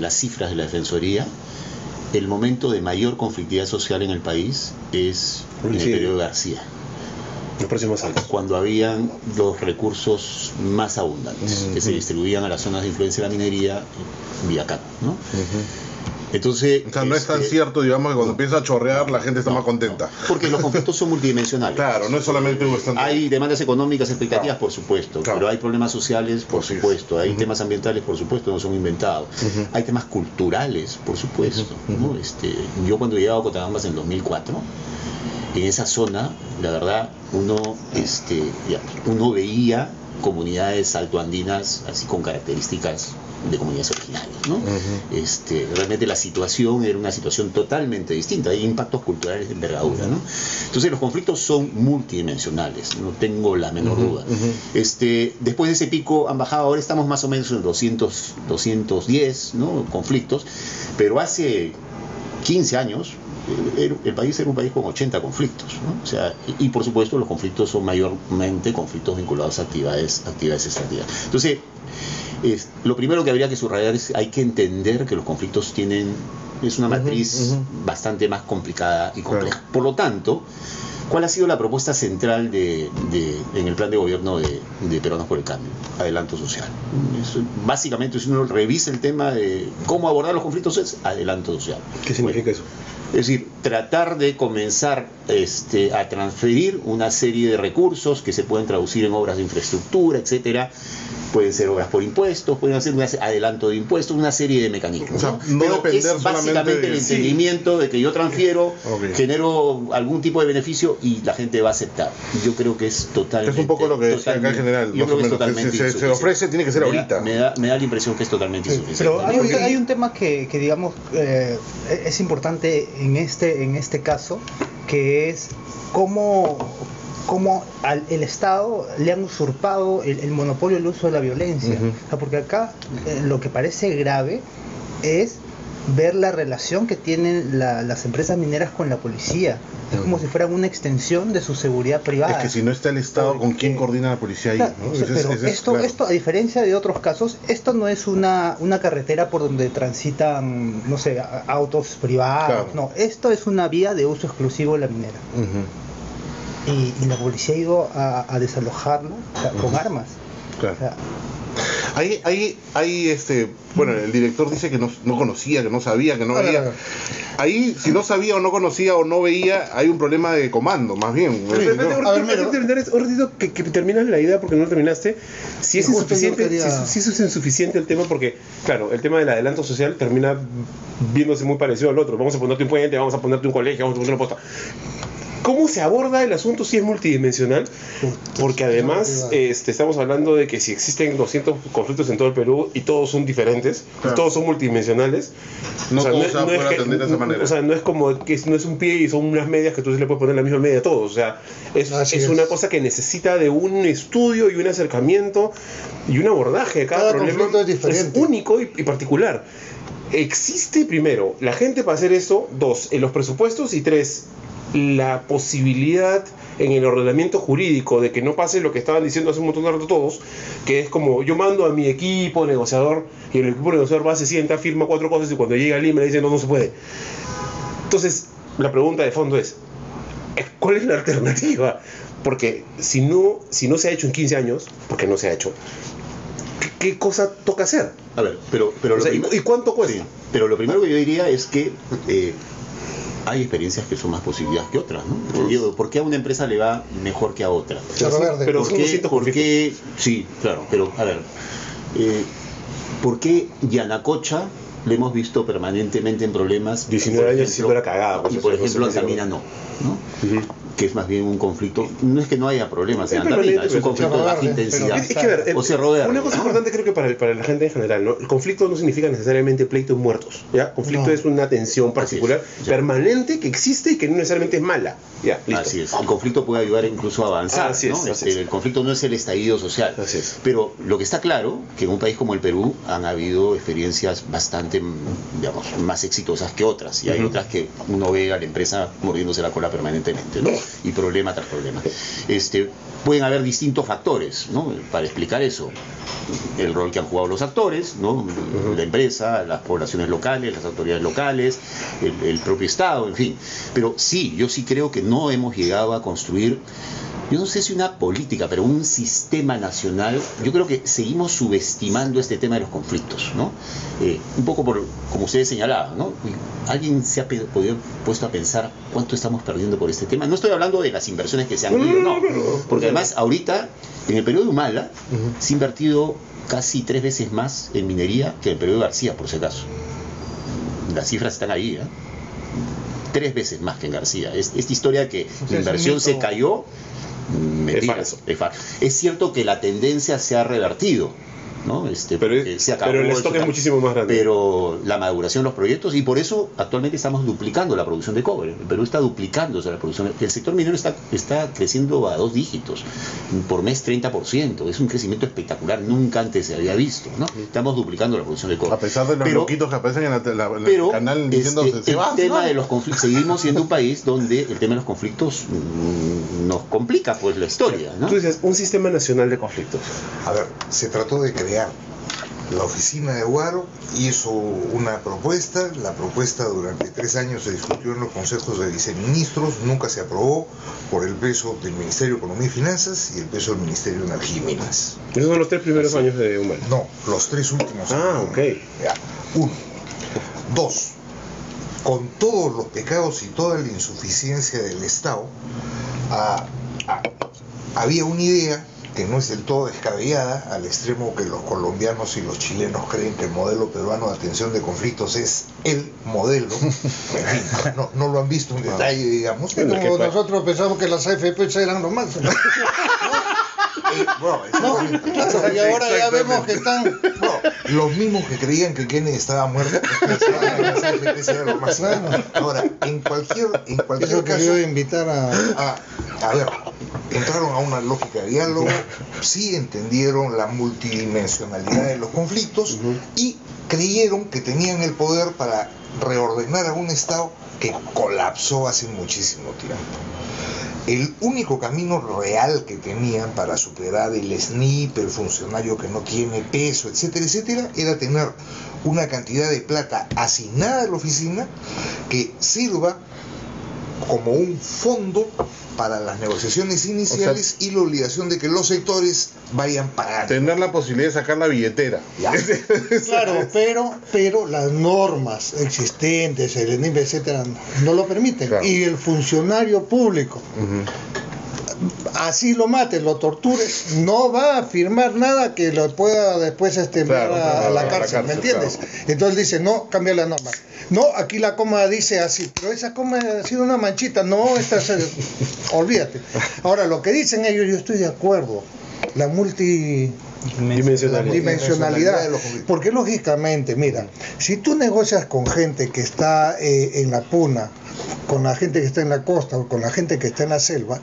las cifras de la Defensoría, el momento de mayor conflictividad social en el país es en el periodo de García, los próximos años, cuando habían los recursos más abundantes que se distribuían a las zonas de influencia de la minería vía CAP, ¿no? Entonces, o sea, no es tan cierto, digamos, que cuando empieza a chorrear la gente está más contenta. Porque los conflictos son multidimensionales. Claro, no es solamente un estándar. Hay demandas económicas, expectativas, por supuesto, pero hay problemas sociales, por supuesto, hay temas ambientales, por supuesto, no son inventados. Hay temas culturales, por supuesto, ¿no? Yo cuando llegaba a Cotagambas en 2004, en esa zona, la verdad, uno veía comunidades altoandinas así con características de comunidades originarias, ¿no? Realmente la situación era una situación totalmente distinta, hay impactos culturales de envergadura, ¿no? Entonces los conflictos son multidimensionales, no tengo la menor duda. Después de ese pico han bajado, ahora estamos más o menos en 210, ¿no? conflictos, pero hace 15 años el país era un país con 80 conflictos, ¿no? O sea, y por supuesto los conflictos son mayormente conflictos vinculados a actividades extractivas. Entonces, lo primero que habría que subrayar es hay que entender que los conflictos es una matriz bastante más complicada y compleja. Por lo tanto, ¿cuál ha sido la propuesta central en el plan de gobierno de Peruanos por el Cambio? Adelanto social. Básicamente, si uno revisa el tema de cómo abordar los conflictos, es adelanto social. ¿Qué significa eso? Es decir, tratar de comenzar a transferir una serie de recursos que se pueden traducir en obras de infraestructura, etcétera. Pueden ser obras por impuestos, pueden hacer un adelanto de impuestos, una serie de mecanismos. O sea, no pero depender es básicamente el entendimiento de que yo transfiero, genero algún tipo de beneficio y la gente va a aceptar. Yo creo que es totalmente... Es un poco lo que decía acá en general. Yo creo que es totalmente se ofrece, tiene que ser ahorita. Me da la impresión que es totalmente insuficiente. Pero hay un tema que digamos, es importante en este caso, que es cómo el Estado le han usurpado el monopolio del uso de la violencia. O sea, porque acá lo que parece grave es ver la relación que tienen las empresas mineras con la policía. Es como si fueran una extensión de su seguridad privada. Es que si no está el Estado, ¿con quién coordina la policía ahí? Claro, ¿no? pero esto, a diferencia de otros casos, esto no es una carretera por donde transitan, no sé, autos privados. Claro. No, esto es una vía de uso exclusivo de la minera. Y la policía ha ido a desalojarlo, o sea, con armas. Claro. O sea, Bueno, el director dice que no conocía, que no sabía, que no veía. Ahí, si no sabía o no conocía o no veía, hay un problema de comando, más bien. Un ratito que terminas la idea porque no lo terminaste. Si es insuficiente, si es insuficiente el tema, porque, claro, el tema del adelanto social termina viéndose muy parecido al otro. Vamos a ponerte un puente, vamos a ponerte un colegio, vamos a ponerte una posta. ¿Cómo se aborda el asunto si es multidimensional? Porque además estamos hablando de que si existen 200 conflictos en todo el Perú y todos son diferentes, y todos son multidimensionales, no se va a poder atender de esa manera. O sea, no es como que no es un pie y son unas medias que tú le puedes poner la misma media a todos. O sea, es una cosa que necesita de un estudio y un acercamiento y un abordaje de cada problema. Es diferente. Es único y particular. Existe, primero, la gente para hacer eso, 2, en los presupuestos, y 3, la posibilidad en el ordenamiento jurídico de que no pase lo que estaban diciendo hace un montón de rato todos, que es como yo mando a mi equipo negociador y el equipo negociador va, se sienta, firma 4 cosas y cuando llega a Lima le dicen no se puede. Entonces la pregunta de fondo es ¿cuál es la alternativa? Porque si no se ha hecho en 15 años, porque no se ha hecho, ¿qué cosa toca hacer? A ver, pero o sea, ¿y cuánto cuesta? Sí, pero lo primero que yo diría es que hay experiencias que son más positivas que otras, ¿no? Digo, ¿por qué a una empresa le va mejor que a otra? Pero ¿Por qué? Sí, claro, pero a ver, ¿por qué Yanacocha le hemos visto permanentemente en problemas? 19 años siendo la cagada. Y por ejemplo, Antamina no. Que es más bien un conflicto, no es que no haya problemas en Antamina, es un conflicto de baja intensidad. Es que ver, o Cerro Verde, una cosa importante creo que para la gente en general, ¿no? El conflicto no significa necesariamente pleito y muertos, ¿ya? Conflicto es una tensión particular, permanente, que existe y que no necesariamente es mala. Ya, listo. Así es, el conflicto puede ayudar incluso a avanzar, ¿no? El conflicto no es el estallido social. Así es. Pero lo que está claro, que en un país como el Perú han habido experiencias bastante, digamos, más exitosas que otras, y hay otras que uno ve a la empresa mordiéndose la cola permanentemente, ¿no? Y problema tras problema. Pueden haber distintos factores, ¿no? Para explicar eso. El rol que han jugado los actores, ¿no? La empresa, las poblaciones locales, las autoridades locales, el propio Estado, en fin. Pero sí, yo sí creo que no hemos llegado a construir, yo no sé si una política, pero un sistema nacional. Yo creo que seguimos subestimando este tema de los conflictos, ¿no? Un poco como ustedes señalaban, ¿no? ¿Alguien se ha puesto a pensar cuánto estamos perdiendo por este tema? No estoy hablando de las inversiones que se han ido, no. Porque además ahorita, en el periodo de Humala, se ha invertido casi 3 veces más en minería que en el periodo de García, por si acaso. Las cifras están ahí, ¿eh? 3 veces más que en García. Esta historia de que la inversión se cayó, mentira, es falso. Es cierto que la tendencia se ha revertido, ¿no? Pero el stock es muchísimo más grande. Pero la maduración de los proyectos, y por eso actualmente estamos duplicando la producción de cobre. El Perú está duplicándose la producción. El sector minero está creciendo a 2 dígitos, por mes 30%. Es un crecimiento espectacular, nunca antes se había visto, ¿no? Estamos duplicando la producción de cobre. A pesar de los loquitos que aparecen en el canal diciendo el tema de los conflictos, seguimos siendo un país donde el tema de los conflictos nos complica pues la historia, ¿no? Tú dices, un sistema nacional de conflictos. A ver, se trató de crear. La oficina de Guaro hizo una propuesta, la propuesta durante 3 años se discutió en los consejos de viceministros, nunca se aprobó por el peso del Ministerio de Economía y Finanzas y el peso del Ministerio de Energía y Minas. ¿Esos son los 3 primeros años de Humala? No, los 3 últimos años. Ah, ok. Ya. 1. 2. Con todos los pecados y toda la insuficiencia del Estado, había una idea que no es del todo descabellada, al extremo que los colombianos y los chilenos creen que el modelo peruano de atención de conflictos es el modelo. En fin, no lo han visto en detalle, digamos. Como nosotros pensamos que las AFP eran lo más. Y ahora ya vemos que están. Los mismos que creían que Kennedy estaba muerto, las AFP eran lo más. Ahora, en cualquier Eso caso. quería invitar A ver, entraron a una lógica de diálogo, sí entendieron la multidimensionalidad de los conflictos y creyeron que tenían el poder para reordenar a un Estado que colapsó hace muchísimo tiempo. El único camino real que tenían para superar el SNIP, el funcionario que no tiene peso, etcétera, etcétera, era tener una cantidad de plata asignada a la oficina que sirva como un fondo para las negociaciones iniciales y la obligación de que los sectores vayan pagando. Tener la posibilidad de sacar la billetera. Ya. Claro, pero las normas existentes, el ENIB, etcétera, no lo permiten. Claro. Y el funcionario público, así lo mates, lo tortures, no va a firmar nada que lo pueda después enviar a la cárcel, ¿me entiendes? Claro. Entonces dice, no, cambia la norma. No, aquí la coma dice así, pero esa coma ha sido una manchita, no, olvídate. Ahora, lo que dicen ellos, yo estoy de acuerdo, la dimensionalidad, de los conflictos. porque lógicamente, mira, si tú negocias con gente que está en la puna, con la gente que está en la costa o con la gente que está en la selva,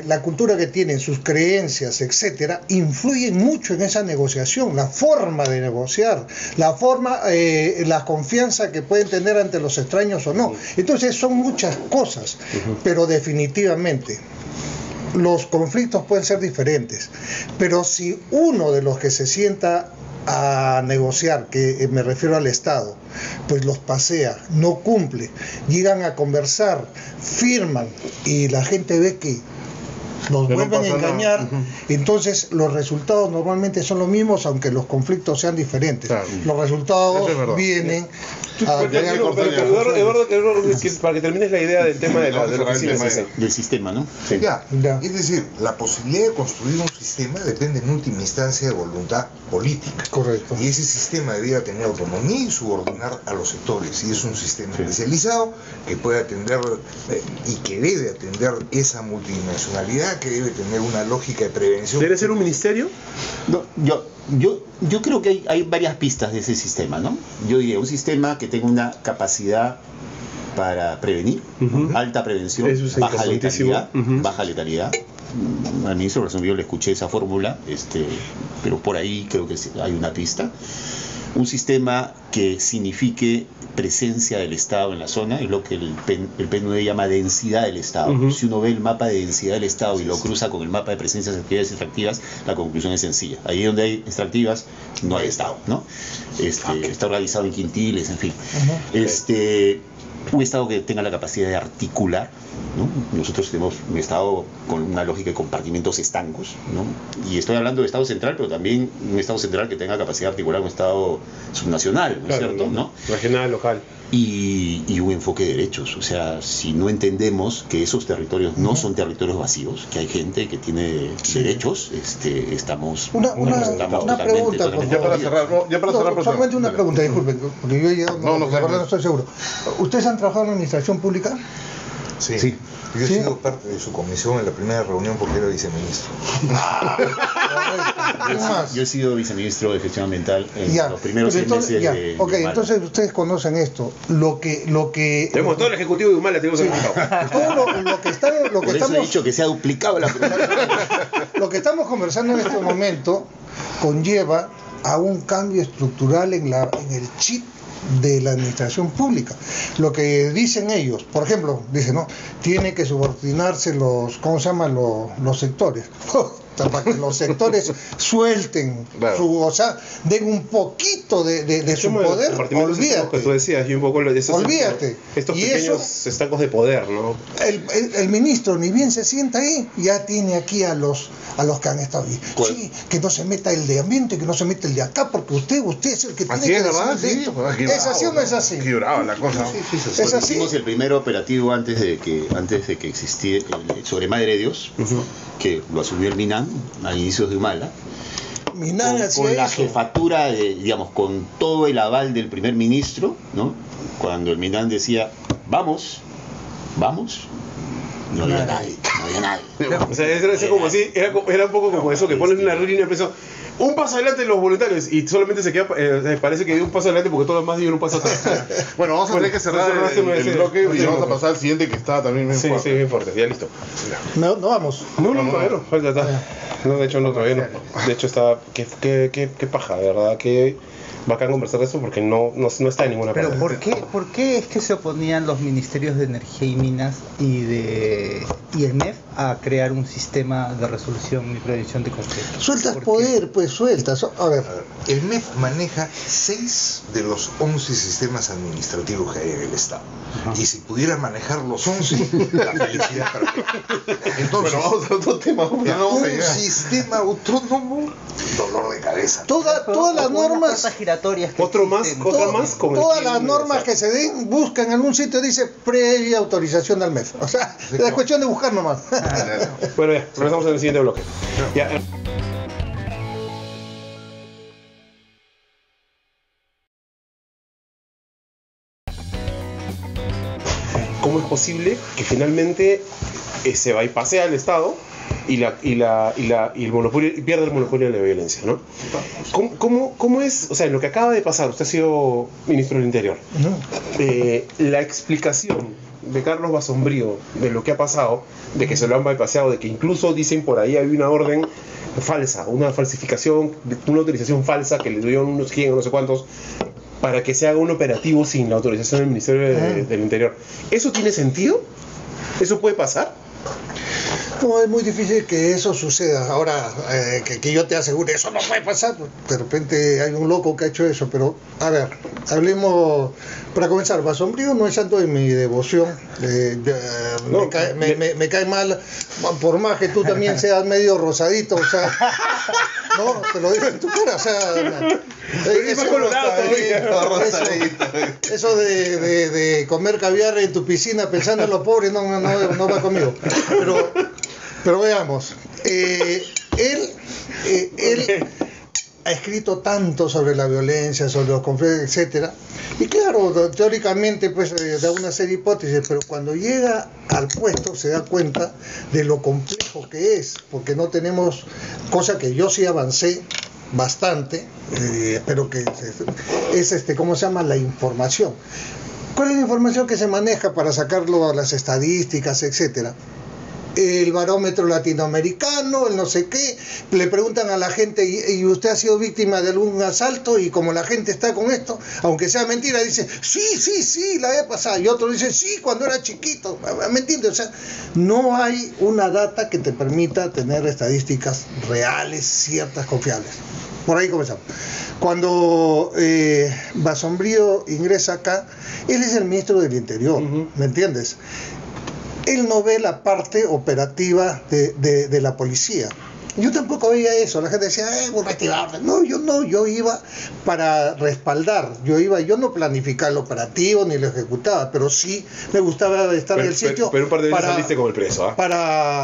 la cultura que tienen, sus creencias, etcétera, influyen mucho en esa negociación, la forma de negociar, la confianza que pueden tener ante los extraños o no. Entonces son muchas cosas, pero definitivamente los conflictos pueden ser diferentes, pero si uno de los que se sienta a negociar, que me refiero al Estado, pues los pasea, no cumple, llegan a conversar, firman y la gente ve que nos Que no vuelven a pasa engañar, nada. entonces los resultados normalmente son los mismos, aunque los conflictos sean diferentes. Claro. Los resultados Eso es verdad. vienen Eduardo, para que termines la idea del tema de la oficina, Del sistema, ¿no? Ya. Ya. Es decir, la posibilidad de construir un sistema depende en última instancia de voluntad política. Correcto. Y ese sistema debería tener autonomía y subordinar a los sectores. Y es un sistema especializado que puede atender y que debe atender esa multidimensionalidad, que debe tener una lógica de prevención. ¿Debe ser un ministerio? No, yo creo que hay varias pistas de ese sistema, ¿no? Yo diría un sistema que tenga una capacidad para prevenir, alta prevención, Eso es baja importantísimo. letalidad, baja letalidad. Al ministro, por ejemplo, yo le escuché esa fórmula, pero por ahí creo que hay una pista. Un sistema que signifique presencia del Estado en la zona, es lo que el PNUD llama densidad del Estado. Si uno ve el mapa de densidad del Estado y lo cruza con el mapa de presencias de actividades extractivas, la conclusión es sencilla. Ahí donde hay extractivas, no hay Estado, ¿no? Está organizado en quintiles, en fin. Un Estado que tenga la capacidad de articular, ¿no? Nosotros tenemos un Estado con una lógica de compartimentos estancos, ¿no? Y estoy hablando de Estado central, pero también un Estado central que tenga capacidad de articular un Estado subnacional, ¿no es cierto? ¿No? Regional, local. Y un enfoque de derechos. O sea, si no entendemos que esos territorios no son territorios vacíos, que hay gente que tiene derechos, estamos Una pregunta, por Ya para favor. cerrar, profesor. Solamente una pregunta, disculpen, porque yo ya No, la verdad no estoy seguro. ¿Ustedes han trabajado en la administración pública? Sí. Sí. Yo he ¿Sí? sido parte de su comisión en la primera reunión porque era viceministro. ¿Qué más? Yo he sido viceministro de Gestión Ambiental en Ya, los primeros pero 6 entonces, meses ya, de ok, Humala. entonces ustedes conocen esto, lo que Tenemos todo el ejecutivo de Humala, tenemos invitado. todo lo que está, lo que Por eso he estamos, dicho que se ha duplicado la lo que estamos conversando en este momento conlleva a un cambio estructural en el chip de la administración pública. Lo que dicen ellos, por ejemplo, dicen, no, tiene que subordinarse ¿cómo se llaman los sectores? Para que los sectores suelten, Claro. o sea, den un poquito de su poder, Que tú olvídate. decías, y un poco de esos, Olvídate. estos Y pequeños estancos de poder, ¿no? El ministro ni bien se sienta ahí, ya tiene aquí a los que han estado ahí. ¿Cuál? Sí, que no se meta el de ambiente, que no se meta el de acá, porque usted es el que tiene Así que es, ¿verdad? decidir Sí, esto. pues, aquí ¿Es bravo, así o no es así? Aquí brava la cosa. Es así. Hicimos el primer operativo antes de que existiera sobre Madre de Dios, que lo asumió el MINAN a inicios de Humala, Minan hacía con la eso. jefatura, digamos, con todo el aval del primer ministro, ¿no? Cuando el MINAN decía, vamos, no había nadie. O sea, era como así, era un poco como eso, que ponen una línea y empezó un paso adelante los voluntarios y solamente se queda, parece que dio un paso adelante porque todos los demás dieron un paso atrás. Bueno, vamos a tener que cerrar el bloque y vamos a pasar al siguiente que está también bien Sí, fuerte. sí, bien fuerte, ya listo. No vamos. No, todavía no, falta está. No, de hecho no, todavía no. De hecho está, qué paja, de verdad, que bacán conversar de eso porque no está en ninguna Pero parte. ¿por qué es que se oponían los ministerios de Energía y Minas y el MEF a crear un sistema de resolución y prevención de conflictos? Sueltas Porque- poder, pues sueltas. A ver, El MEF maneja 6 de los 11 sistemas administrativos que hay en el Estado. Y si pudiera manejar los 11, la felicidad para mí. Entonces, Bueno, vamos a otro tema. Ya no vamos a un llegar. sistema autónomo, dolor de cabeza. todas las Unas normas, puertas giratorias que Otro más, existen. otra más con el todas fin las de normas hacer. que se den, buscan en algún sitio, dice previa autorización del MEF. O sea, es cuestión de buscar nomás. Bueno, ya, regresamos en el siguiente bloque. Ya, ¿cómo es posible que finalmente se bypassea al Estado y el monopolio, y pierde el monopolio de la violencia, ¿no? ¿Cómo es, o sea, en lo que acaba de pasar, usted ha sido ministro del Interior, la explicación de Carlos Basombrío de lo que ha pasado, de que se lo han bypassado, de que incluso dicen por ahí hay una orden falsa, una falsificación, una autorización falsa que le dieron unos quién o no sé cuántos, para que se haga un operativo sin la autorización del Ministerio del Interior? ¿Eso tiene sentido? ¿Eso puede pasar? No, es muy difícil que eso suceda. Ahora, que yo te asegure, eso no puede pasar. De repente hay un loco que ha hecho eso, pero a ver, hablemos. Para comenzar, Basombrío no es santo de mi devoción. No, me cae mal, por más que tú también seas medio rosadito, o sea. No, te lo digo en tu cara, o sea. es más colorado todavía. Eso de comer caviar en tu piscina pensando en los pobres no va conmigo. Pero veamos, él ha escrito tanto sobre la violencia, sobre los conflictos, etcétera, y claro, teóricamente pues da una serie de hipótesis, pero cuando llega al puesto se da cuenta de lo complejo que es, porque no tenemos, cosa que yo sí avancé bastante, pero que es ¿cómo se llama? La información. ¿Cuál es la información que se maneja para sacarlo a las estadísticas, etcétera? El barómetro latinoamericano, el no sé qué, le preguntan a la gente, ¿y usted ha sido víctima de algún asalto? Y como la gente está con esto, aunque sea mentira, dice, sí, la vez pasada, y otro dice, sí, cuando era chiquito, ¿me entiendes? O sea, no hay una data que te permita tener estadísticas reales, ciertas, confiables. Por ahí comenzamos. Cuando Basombrío ingresa acá, él es el ministro del Interior, ¿me entiendes? Él no ve la parte operativa de la policía. Yo tampoco veía eso. La gente decía, voy a activar. No, yo iba para respaldar. Yo no planificaba el operativo ni lo ejecutaba, pero sí me gustaba estar en el sitio. Pero un par de veces saliste con el preso, ¿ah?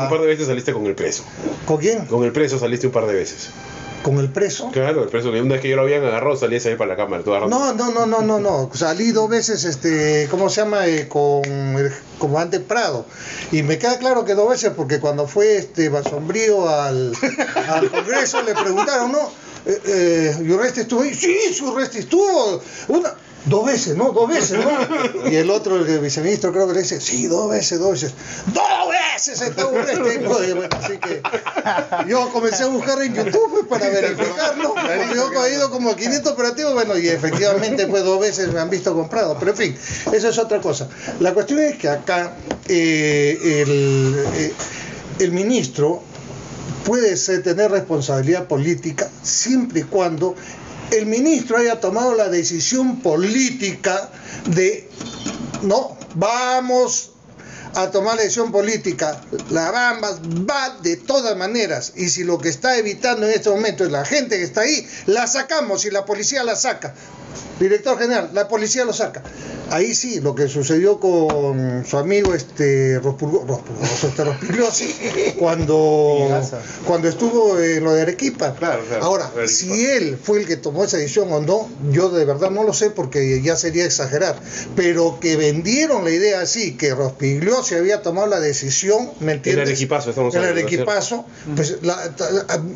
Un par de veces saliste con el preso. ¿Con quién? Con el preso saliste un par de veces. ¿Con el preso? Claro, el preso, una vez que yo lo habían agarrado, salías ahí para la cámara. No. Salí 2 veces, ¿cómo se llama? Con el comandante Prado. Y me queda claro que 2 veces, porque cuando fue Basombrío al Congreso le preguntaron, ¿no? ¿Urresti estuvo ahí? Sí, Urresti estuvo. 2 veces, ¿no? Y el otro, el viceministro, creo que le dice, sí, 2 veces. 2 veces está Urresti. Bueno, así que yo comencé a buscar en YouTube para verificarlo. Porque yo he ido como a 500 operativos, bueno, y efectivamente pues 2 veces me han visto comprado. Pero en fin, eso es otra cosa. La cuestión es que acá el ministro puede tener responsabilidad política siempre y cuando el ministro haya tomado la decisión política de no, vamos a tomar la decisión política, la Bambas va de todas maneras, y si lo que está evitando en este momento es la gente que está ahí, la sacamos y la policía la saca. Director general, la policía lo saca. Ahí sí, lo que sucedió con su amigo Rospigliosi cuando estuvo en lo de Arequipa. Claro, Ahora, Arequipa. si él fue el que tomó esa decisión o no, yo de verdad no lo sé porque ya sería exagerar. Pero que vendieron la idea así, que Rospigliosi había tomado la decisión, ¿me entiendes? El Arequipazo, estamos El hablando, Arequipazo, pues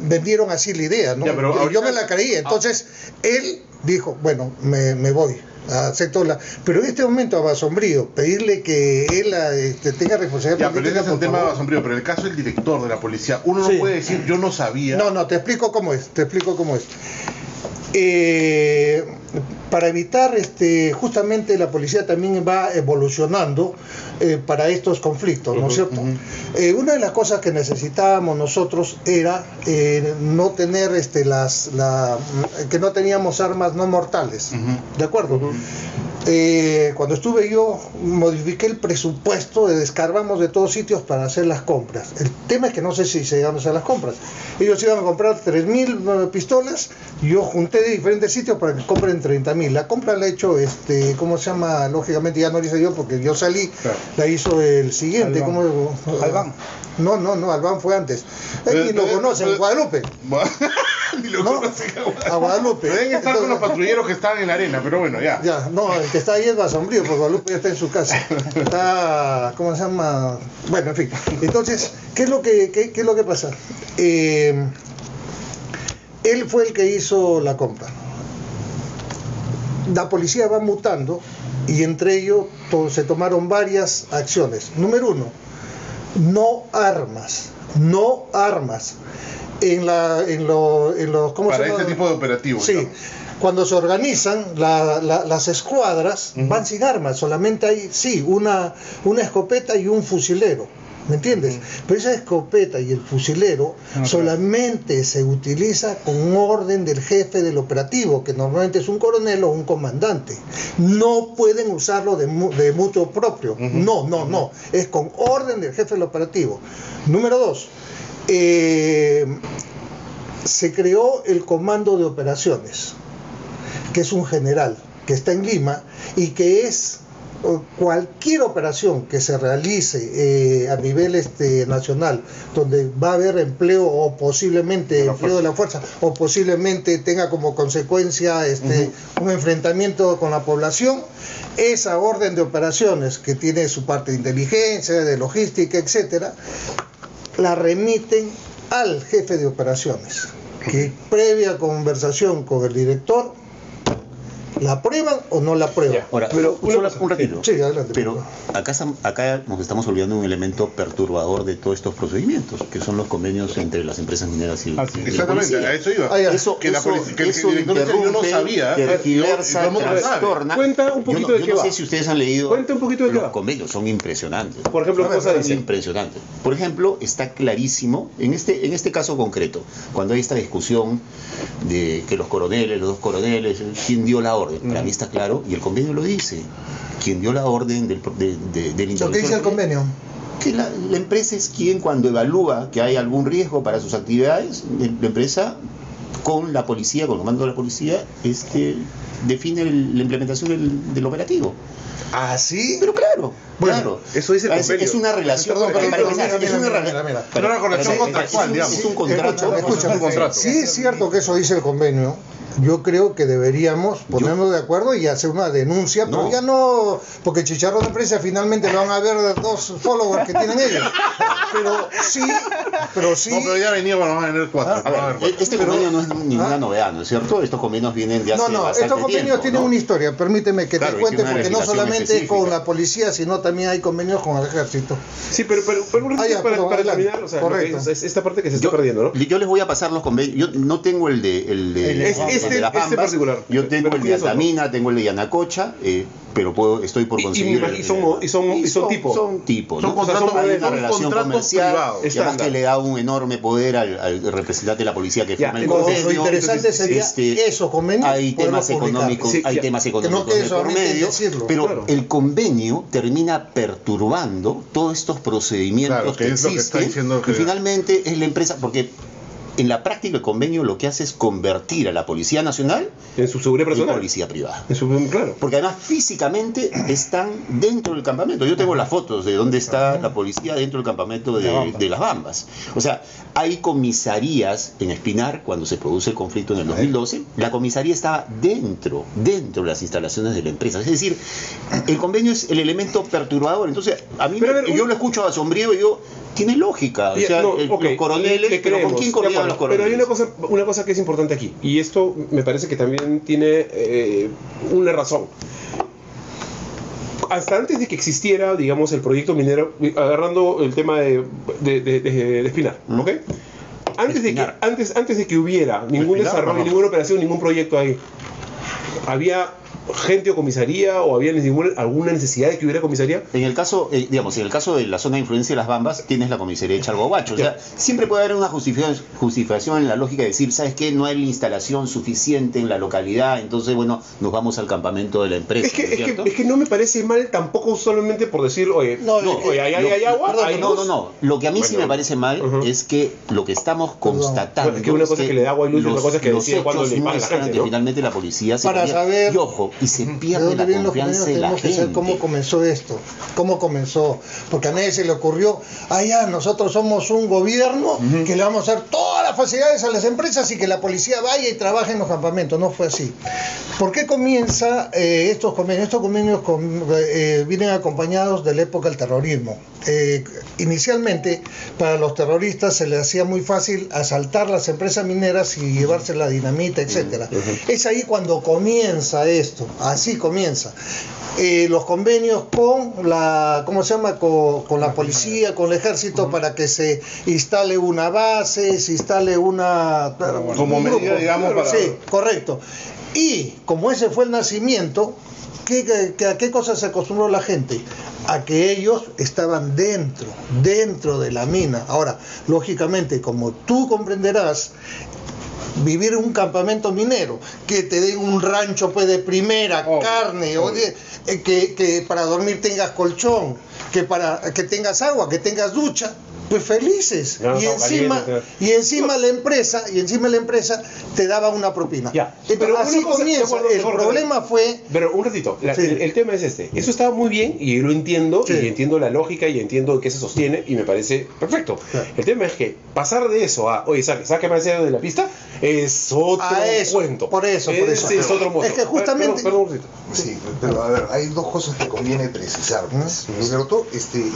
vendieron así la idea, ¿no? Ya, pero ahorita- yo me la creí, entonces él dijo, bueno, me voy, acepto pero en este momento a Basombrío, pedirle que él tenga responsabilidad Ya, pero ese es el por tema de favor. Basombrío, pero en el caso del director de la policía, uno Sí. no puede decir, yo no sabía. No, te explico cómo es, para evitar, justamente la policía también va evolucionando para estos conflictos, ¿no es cierto? Una de las cosas que necesitábamos nosotros era no tener que no teníamos armas no mortales, ¿de acuerdo? Cuando estuve yo, modifiqué el presupuesto, descargamos de todos sitios para hacer las compras. El tema es que no sé si se iban a hacer las compras. Ellos iban a comprar 3.000 pistolas, yo junté de diferentes sitios para que compren 30.000. La compra la he hecho, ¿cómo se llama? Lógicamente ya no la hice yo porque yo salí, claro. La hizo el siguiente. Albán. No, Albán fue antes. Ni lo conocen, Guadalupe. Ni lo conocen a Guadalupe. Deben estar con los patrulleros que están en la arena, pero bueno, ya. Ya, no, el que está ahí es Basombrío, porque Guadalupe ya está en su casa. Está, ¿cómo se llama? Bueno, en fin. Entonces, ¿qué es lo que pasa? Él fue el que hizo la compra. La policía va mutando y entre ellos se tomaron varias acciones. Número 1, no armas. Para este tipo de operativos. Sí. Cuando se organizan las escuadras, van sin armas, solamente hay, una escopeta y un fusilero, ¿me entiendes? Pero esa escopeta y el fusilero solamente se utiliza con orden del jefe del operativo, que normalmente es un coronel o un comandante. No pueden usarlo de mutuo propio, no, es con orden del jefe del operativo. Número 2, se creó el comando de operaciones, que es un general que está en Lima y que es cualquier operación que se realice a nivel nacional, donde va a haber empleo o posiblemente empleo de la fuerza, o posiblemente tenga como consecuencia un enfrentamiento con la población, esa orden de operaciones que tiene su parte de inteligencia, de logística, etcétera, la remiten al jefe de operaciones, que previa conversación con el director ¿la aprueban o no la aprueban? Ahora, pero un ratito. Sí, adelante. Pero acá nos estamos olvidando un elemento perturbador de todos estos procedimientos, que son los convenios entre las empresas mineras y exactamente, a eso iba. Que el director anterior no sabía, tergiversa, trastorna. Cuenta un poquito de qué va. Yo no sé si ustedes han leído los convenios, son impresionantes. Por ejemplo, es impresionante. Por ejemplo, está clarísimo, en este caso concreto, cuando hay esta discusión de que los dos coroneles, ¿quién dio la orden? Para mí está claro, y el convenio lo dice, quien dio la orden del interventor. ¿Qué dice el convenio? Que la empresa es quien, cuando evalúa que hay algún riesgo para sus actividades, la empresa con la policía, con el comando de la policía, define la implementación del operativo. ¿Ah, sí? Pero claro, bueno, eso dice el convenio. Es una relación. Es una relación contractual, digamos. Es un contrato. Escúchame, sí es cierto que eso dice el convenio. Yo creo que deberíamos ponernos de acuerdo y hacer una denuncia, pero ya no, porque Chicharrón de Prensa finalmente lo van a ver 2 followers que tienen ellos. Pero sí. No, pero ya venía, bueno, van a tener 4. Este convenio no es ninguna novedad, ¿no es cierto? Estos convenios vienen de hace bastante tiempo. Estos convenios tienen una historia, permíteme que te cuente, porque no solamente es con la policía, sino también hay convenios con el ejército. Sí, pero un ratito para terminar, o sea, es esta parte que se está perdiendo, ¿no? Yo les voy a pasar los convenios. Yo no tengo el de las Bambas, particular. Yo tengo el de Altamina, tengo el de Yanacocha, pero estoy por conseguir. Y son tipos. Son tipos. Son contratos, hay una relación comercial privados. Y además que le da un enorme poder al representante de la policía que firma el convenio. Lo interesante sería esos convenios. Hay temas económicos, de por medio, pero el convenio termina perturbando todos estos procedimientos que existen. Y finalmente es la empresa, porque en la práctica el convenio lo que hace es convertir a la Policía Nacional en su seguridad personal, en policía privada. Claro. Porque además físicamente están dentro del campamento. Yo tengo las fotos de dónde está la policía dentro del campamento de las Bambas. O sea, hay comisarías en Espinar, cuando se produce el conflicto en el 2012, la comisaría estaba dentro de las instalaciones de la empresa. Es decir, el convenio es el elemento perturbador. Entonces, a mí yo lo escucho a Sombrío y yo, tiene lógica. O sea, los coroneles, pero ¿con quién coordinan los coroneles? Pero hay una cosa que es importante aquí, y esto me parece que también tiene una razón. Hasta antes de que existiera, digamos, el proyecto minero, agarrando el tema de Espinar, ¿ok? Antes de que hubiera ningún desarrollo, ninguna operación, ningún proyecto ahí, había gente o comisaría o había alguna necesidad de que hubiera comisaría? En el caso, digamos, en el caso de la zona de influencia de Las Bambas, tienes la comisaría de Chalhuahuacho. O sea, siempre puede haber una justificación en la lógica de decir, ¿sabes qué? No hay la instalación suficiente en la localidad, entonces, bueno, nos vamos al campamento de la empresa. Es que no me parece mal tampoco solamente por decir, oye, hay agua. No. Lo que a mí sí me parece mal es que lo que estamos constatando es que una cosa es que le da agua y luz y otra cosa es que decide cuándo le paga a la gente, que ¿no? finalmente la policía se Para saber, y ojo, y se pierde la confianza de la gente. Que saber cómo comenzó esto, cómo comenzó, porque a nadie se le ocurrió, nosotros somos un gobierno que le vamos a dar todas las facilidades a las empresas y que la policía vaya y trabaje en los campamentos. No fue así. ¿Por qué comienza estos convenios? Estos convenios vienen acompañados de la época del terrorismo. Inicialmente, para los terroristas se les hacía muy fácil asaltar las empresas mineras y llevarse la dinamita, etcétera. Es ahí cuando comienza esto, así comienza. Los convenios con la, ¿cómo se llama? Con la policía, con el ejército, para que se instale una base, se instale una... Como medida, digamos, para... Sí, correcto. Y como ese fue el nacimiento, ¿a qué cosa se acostumbró la gente? A que ellos estaban dentro de la mina. Ahora, lógicamente, como tú comprenderás, vivir en un campamento minero, que te den un rancho pues de primera, carne, que para dormir tengas colchón, que tengas agua, que tengas ducha, pues felices. Y encima la empresa te daba una propina. Pero así comienza. El problema fue... Pero un ratito, el tema es este. Eso estaba muy bien y yo lo entiendo, y entiendo la lógica y entiendo que se sostiene y me parece perfecto. El tema es que pasar de eso a, oye, sáqueme de la pista, es otro cuento. Por eso. Es otro modo. Es que justamente... Perdón un ratito. Sí, pero a ver, hay dos cosas que conviene precisar. ¿Cierto?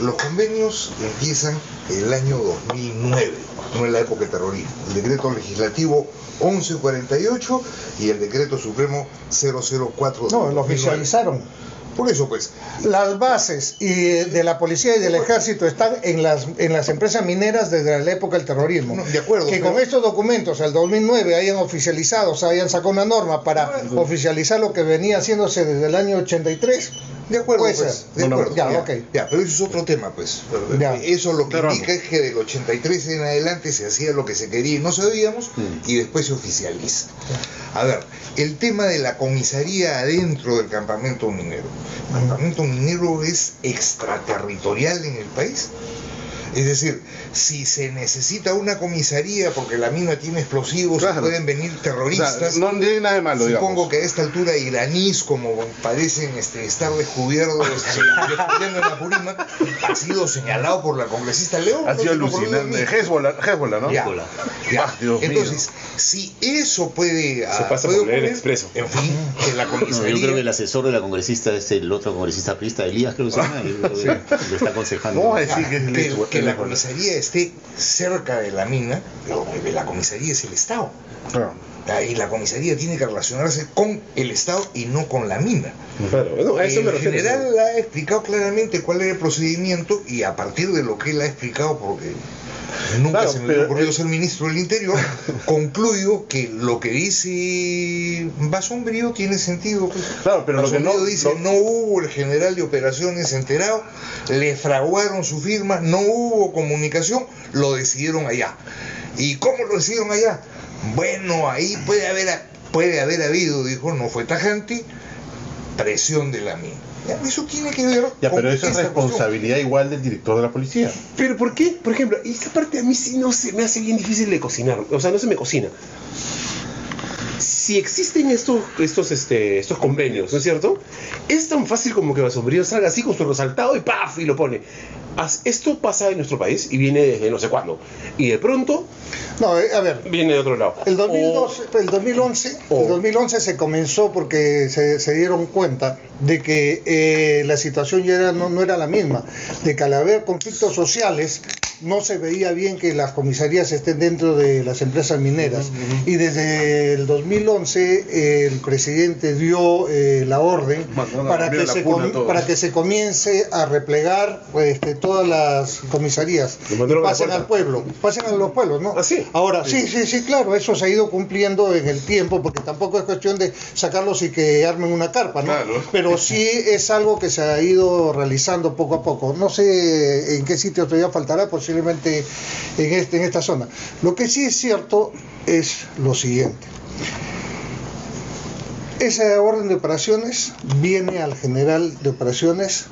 Los convenios empiezan el año 2009, no en la época del terrorismo. El decreto legislativo 1148 y el decreto supremo 004. No, lo oficializaron. Por eso, pues, las bases de la policía y del ejército están en las empresas mineras desde la época del terrorismo. No, de acuerdo. Que con estos documentos, el 2009, hayan oficializado, o sea, hayan sacado una norma para oficializar lo que venía haciéndose desde el año 83. De acuerdo, puede pues, ser. de acuerdo. Ya, Pero eso es otro tema, pues. Eso lo que indica es que del 83 en adelante se hacía lo que se quería y no sabíamos, y después se oficializa. A ver, el tema de la comisaría adentro del campamento minero. ¿El campamento minero es extraterritorial en el país? Es decir, si se necesita una comisaría porque la mina tiene explosivos, pueden venir terroristas. O sea, no tiene nada de malo, Supongo digamos. que a esta altura iraníes, como parecen estar descubiertos en la Purímac, ha sido señalado por la congresista León. Ha sido alucinante. Hezbollah, ¿no? Ya. Dios Entonces, si eso puede... Se pasa por el expreso. En fin, que la comisaría... Yo creo que el asesor de la congresista es el otro congresista priista, Elías, creo que se llama, le está aconsejando. No, sí, que la comisaría esté cerca de la mina, pero la comisaría es el Estado. Claro. Y la comisaría tiene que relacionarse con el Estado y no con la mina. Claro, bueno, a eso me El refiero. general ha explicado claramente cuál era el procedimiento y a partir de lo que él ha explicado, porque nunca se me había ocurrido ser ministro del Interior, concluyo que lo que dice Basombrío tiene sentido. Pues. Claro, pero lo que no dice, no hubo el general de operaciones enterado, le fraguaron su firma, no hubo comunicación, lo decidieron allá. ¿Y cómo lo decidieron allá? Bueno, ahí puede haber habido, dijo, no fue tajante, presión de la mina. Eso tiene que ver pero eso es responsabilidad igual del director de la policía. Pero ¿por qué? Por ejemplo, esta parte a mí sí no se me hace bien difícil de cocinar. O sea, no se me cocina. Si existen estos convenios, ¿no es cierto? Es tan fácil como que Basombrío salga así con su resaltado y ¡paf! Y lo pone. Esto pasa en nuestro país y viene desde no sé cuándo. Y de pronto... No, a ver. Viene de otro lado. El 2011 se comenzó porque se dieron cuenta de que la situación ya no era la misma. De que al haber conflictos sociales no se veía bien que las comisarías estén dentro de las empresas mineras. Y desde el 2011 el presidente dio la orden para que se comience a replegar todas las comisarías, Lo mandaron a la pasen puerta. al pueblo, pasen a los pueblos, ¿no? ¿Ah, sí? Ahora, sí, claro, eso se ha ido cumpliendo en el tiempo, porque tampoco es cuestión de sacarlos y que armen una carpa, ¿no? Claro. Pero sí es algo que se ha ido realizando poco a poco. No sé en qué sitio todavía faltará, posiblemente en esta zona. Lo que sí es cierto es lo siguiente. Esa orden de operaciones viene al general de operaciones,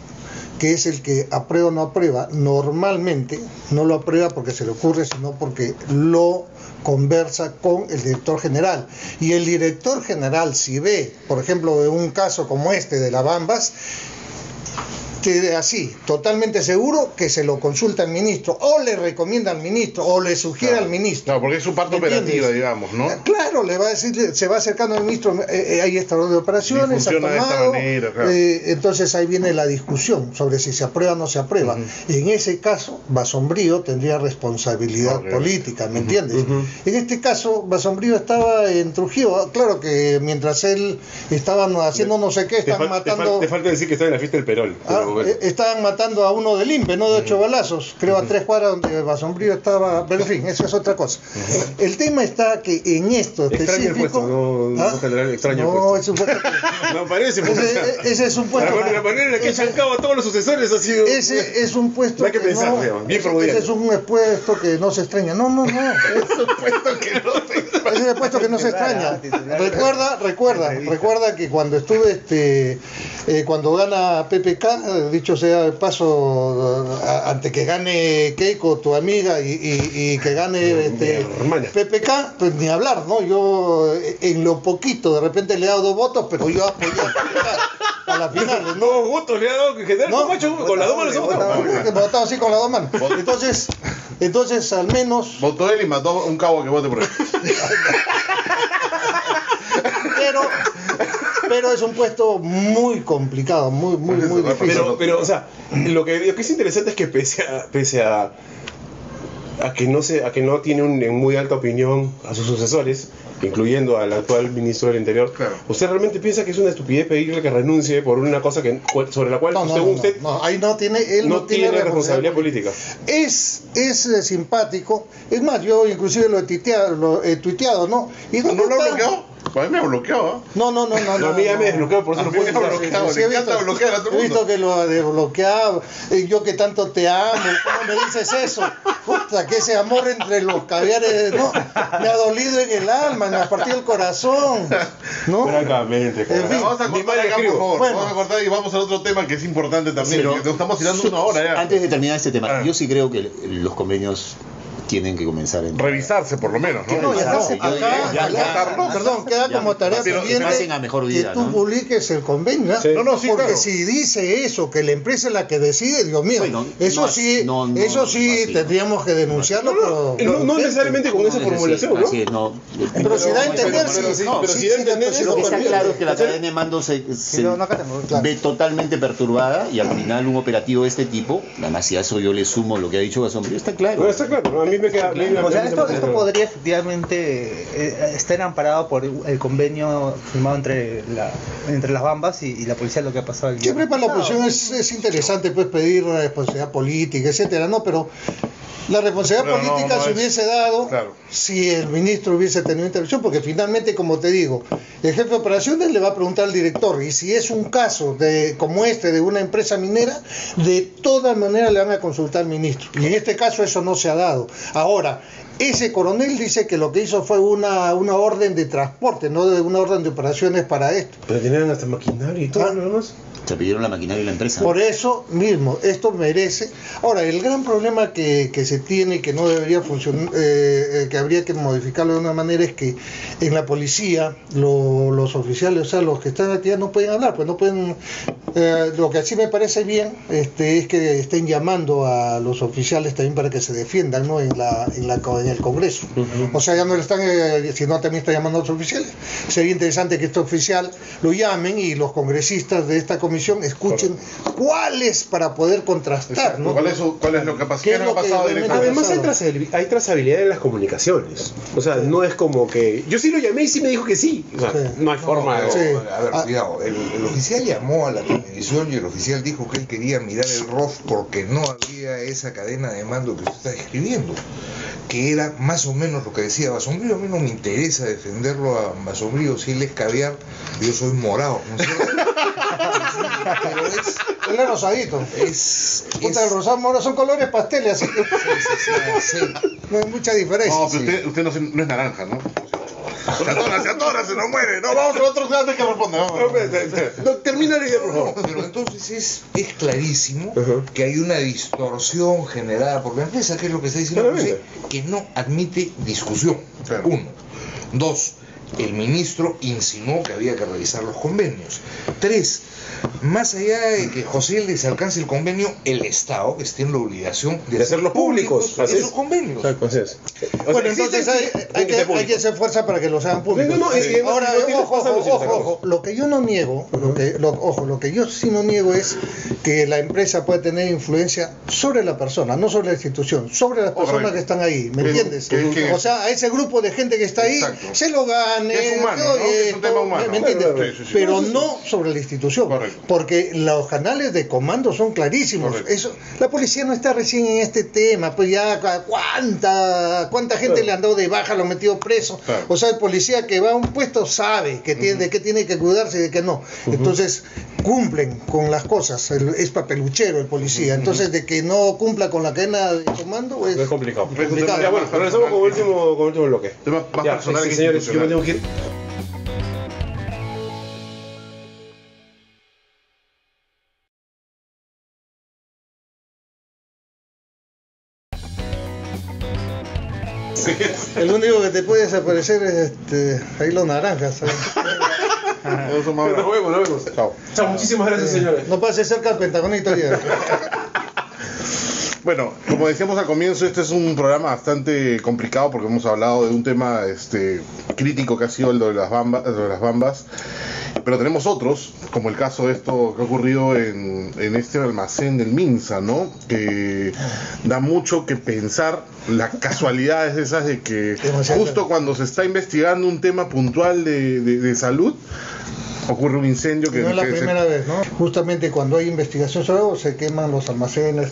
que es el que aprueba o no aprueba. Normalmente no lo aprueba porque se le ocurre, sino porque lo conversa con el director general. Y el director general, si ve, por ejemplo, un caso como este de la Bambas, así, totalmente seguro que se lo consulta al ministro, o le recomienda al ministro, o le sugiere al ministro. Claro, porque es su parte ¿Me entiendes? operativa, digamos, ¿no? Claro, le va a decir, se va acercando al ministro, hay esta orden de operaciones, Y funciona ha de esta tomado, manera, claro. entonces ahí viene la discusión sobre si se aprueba o no se aprueba. En ese caso, Basombrío tendría responsabilidad Ok. política, ¿me entiendes? En este caso, Basombrío estaba en Trujillo, claro que mientras él estaba haciendo no sé qué, estaban matando... Te falta decir que está en la fiesta del Perol. Pero bueno. Estaban matando a uno del INPE, no de 8 balazos, creo a 3 cuadras donde Basombrío estaba, pero en fin, eso es otra cosa. El tema está que en esto Extraño el específico... puesto, no, general, extraño el no, puesto. es un puesto que- No parece, pues. ese es un puesto... La manera en la que chancaba a todos los sucesores ha sido. Ese es un puesto No hay que pensar, no, digamos, bien ese freudiano. es un puesto que no se extraña. No. Es un puesto que no te. Ese es el puesto que no se extraña. Recuerda que cuando estuve, cuando gana PPK, dicho sea de paso, antes que gane Keiko, tu amiga, y que gane hermana. PPK, pues ni hablar, ¿no? Yo en lo poquito, de repente le he dado 2 votos, pero yo apoyé a PPK a la final, ¿no? No, votos le ha dado que general No, Camacho con las dos manos. Votado así con las 2 manos. Entonces al menos... Votó él y mató a un cabo que vote por él. pero es un puesto muy complicado, muy difícil. Pero, o sea, lo que es interesante es que pese a que no tiene en muy alta opinión a sus sucesores, incluyendo al actual ministro del Interior, Claro. ¿usted realmente piensa que es una estupidez pedirle que renuncie por una cosa sobre la cual usted ahí no tiene, él no tiene responsabilidad política? Es simpático, es más, yo inclusive lo he tuiteado, ¿no? ¿Y ¿No dónde lo ha está? bloqueado? Pues a mí me ha bloqueado, ¿ah? No, No, a mí ya me desbloqueó, por eso A no mí puedo me ha citar. bloqueado, Sí, le he visto- encanta bloquear a todo el He visto mundo. que lo ha desbloqueado, yo que tanto te amo, ¿cómo me dices eso? Puta, que ese amor entre los caviares, ¿no? Me ha dolido en el alma, me ha partido el corazón, ¿no? Francamente, En fin, Vamos a Ni cortar mal acá, por escribo. favor. Bueno. Vamos a cortar y vamos al otro tema que es importante también. Pero- que nos estamos tirando una hora ya. Antes de terminar este tema, Ah. yo sí creo que los convenios tienen que comenzar en... Revisarse por lo menos, ¿no? No, y acá, No, acá- yo ya- acá- perdón, queda ya- como tarea pero pendiente pasen a mejor vida, que tú ¿no? publiques el convenio, ¿eh? Sí. No, sí, porque claro. si dice eso, que la empresa es la que decide, Dios mío, Bueno, eso no, sí, no, eso sí así. tendríamos que denunciarlo. No necesariamente con esa formulación, ¿no? Así es, no. Pero si da a entender, pero sí, sí, no, pero sí, si da a sí, entender sí, eso, Lo que está también. claro es que la ¿Cachai? cadena de mando se no, acá tengo, claro. ve totalmente perturbada y al final un operativo de este tipo, además si a eso yo le sumo lo que ha dicho Basombrío, está claro. No, está claro, ¿no? A mí me queda. O sea, esto podría efectivamente estar amparado por el convenio firmado entre las Bambas y la policía, lo que ha pasado el Siempre para la viernes oposición pasado. es interesante pues pedir responsabilidad política, etcétera, ¿no? Pero la responsabilidad Pero política no se es- hubiese dado claro. si el ministro hubiese tenido intervención, porque finalmente, como te digo, el jefe de operaciones le va a preguntar al director, y si es un caso como este de una empresa minera, de todas maneras le van a consultar al ministro. Y en este caso eso no se ha dado. Ahora, ese coronel dice que lo que hizo fue una orden de transporte, no de una orden de operaciones para esto. Pero tenían hasta maquinaria y todo, Ah. nada más. Se pidieron la maquinaria y la empresa. Por eso mismo, esto merece. Ahora, el gran problema que se tiene y que no debería funcionar, que habría que modificarlo de una manera, es que en la policía los oficiales, o sea, los que están aquí no pueden hablar, pues no pueden. Lo que sí me parece bien es que estén llamando a los oficiales también para que se defiendan, ¿no? en el Congreso. O sea, ya no le están, sino también están llamando a los oficiales. Sería interesante que este oficial lo llamen y los congresistas de esta comisión escuchen cuáles para poder contrastar, ¿no? ¿Cuál es lo que, ¿Qué es lo ha pasado que directamente? Además hay trazabilidad en las comunicaciones. O sea, no es como que. Yo sí lo llamé y sí me dijo que sí. O sea, Sí. no hay forma de. Sí. A ver, cuidado, el oficial llamó a la tienda televisión y el oficial dijo que él quería mirar el ROF porque no había esa cadena de mando que usted está describiendo, que era más o menos lo que decía Basombrío. A mí no me interesa defenderlo a Basombrío, si él es caviar, yo soy morado, ¿no es cierto? Pero Él es rosadito. Puta, el rosado moro son colores pasteles, así que no hay mucha diferencia. No, pero usted no es naranja, ¿no? Se atora, se nos muere. No, vamos a otro antes que responda. No, termina la idea, por favor. Pero entonces es clarísimo que hay una distorsión generada por la empresa, que es lo que está diciendo José, que no admite discusión. Claro. 1. 2. El ministro insinuó que había que revisar los convenios. 3. Más allá de que José les alcance el convenio, el Estado está en la obligación de hacerlos públicos esos convenios. Así es. Bueno, entonces hay que hacer fuerza para que los hagan públicos. Ahora, ojo, lo que yo no niego, lo que yo sí no niego es que la empresa puede tener influencia sobre la persona, no sobre la institución, sobre las personas que están ahí, ¿me entiendes? O sea, a ese grupo de gente que está ahí, se lo gane, es humano, ¿no? Es un tema humano, ¿me entiendes? Sí. Pero no sobre la institución. Correcto. Porque los canales de comando son clarísimos. Eso, la policía no está recién en este tema, pues ya cuánta gente le han dado de baja, lo han metido preso. Claro. O sea, el policía que va a un puesto sabe que tiene, de qué tiene que cuidarse y de qué no. Entonces, cumplen con las cosas, es papeluchero el policía. Entonces, de que no cumpla con la cadena de comando es complicado. complicado. Ya, bueno, regresamos con último bloque. Tema más Ya, personal que señores, yo me tengo que ir. El único que te puede desaparecer es ahí los naranjas, ¿sabes? Nos vemos. Chao, muchísimas gracias, señores. No pase cerca al Pentagonito ya. Bueno, como decíamos al comienzo, este es un programa bastante complicado porque hemos hablado de un tema crítico que ha sido el de las bambas, pero tenemos otros, como el caso de esto que ha ocurrido en este almacén del Minsa, ¿no? Que da mucho que pensar, las casualidades esas de que justo cuando se está investigando un tema puntual de salud, ocurre un incendio que no es la primera vez, ¿no? Justamente cuando hay investigación sobre algo se queman los almacenes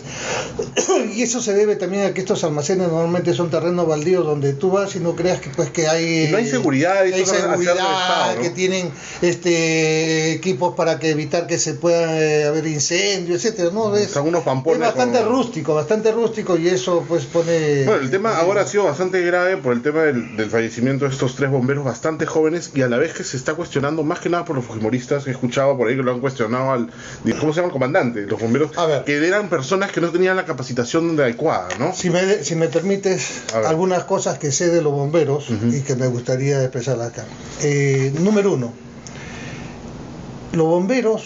y eso se debe también a que estos almacenes normalmente son terrenos baldíos donde tú vas y no creas que pues que hay no hay seguridad, que ¿no? tienen equipos para que evitar que se pueda haber incendios, etcétera, ¿no? Son unos pampones bastante rústico y eso pues pone. Bueno, el tema ahora ha sido bastante grave por el tema del fallecimiento de estos 3 bomberos bastante jóvenes y a la vez que se está cuestionando más que nada por los fujimoristas. He escuchado por ahí que lo han cuestionado ¿cómo se llama el comandante? Los bomberos, que eran personas que no tenían la capacitación adecuada, ¿no? Si me permites, algunas cosas que sé de los bomberos y que me gustaría expresar acá. Número 1, los bomberos,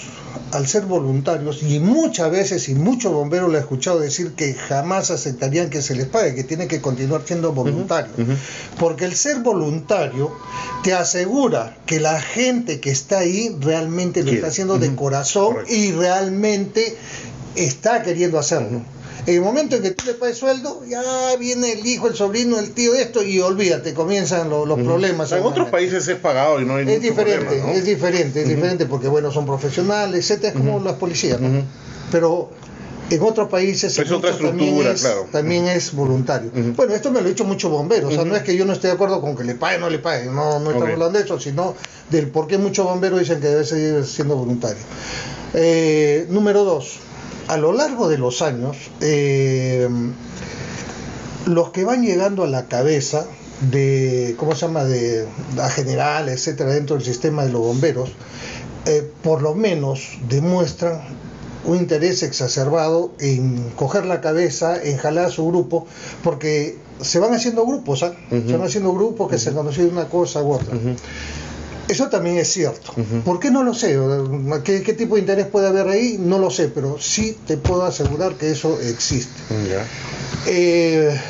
al ser voluntarios, y muchas veces, y muchos bomberos le he escuchado decir que jamás aceptarían que se les pague, que tienen que continuar siendo voluntarios. Porque el ser voluntario te asegura que la gente que está ahí realmente lo está haciendo de corazón y realmente está queriendo hacerlo. En el momento en que tú le pagues sueldo, ya viene el hijo, el sobrino, el tío, esto, y olvídate, comienzan los problemas. En otros países es pagado y no hay es diferente, problema, ¿no? es diferente, porque bueno, son profesionales, etcétera, es como las policías, ¿no? Pero en otros países es otra estructura, también es voluntario. Bueno, esto me lo he dicho muchos bomberos, o sea, no es que yo no esté de acuerdo con que le paguen o no le paguen, no estamos hablando de eso, sino del por qué muchos bomberos dicen que debe seguir siendo voluntario. Número 2. A lo largo de los años, los que van llegando a la cabeza de, a general, etcétera, dentro del sistema de los bomberos, por lo menos demuestran un interés exacerbado en coger la cabeza, en jalar a su grupo, porque se van haciendo grupos, se van haciendo grupos que se han conocido una cosa u otra. Eso también es cierto. ¿Por qué? No lo sé. ¿Qué tipo de interés puede haber ahí? No lo sé, pero sí te puedo asegurar que eso existe.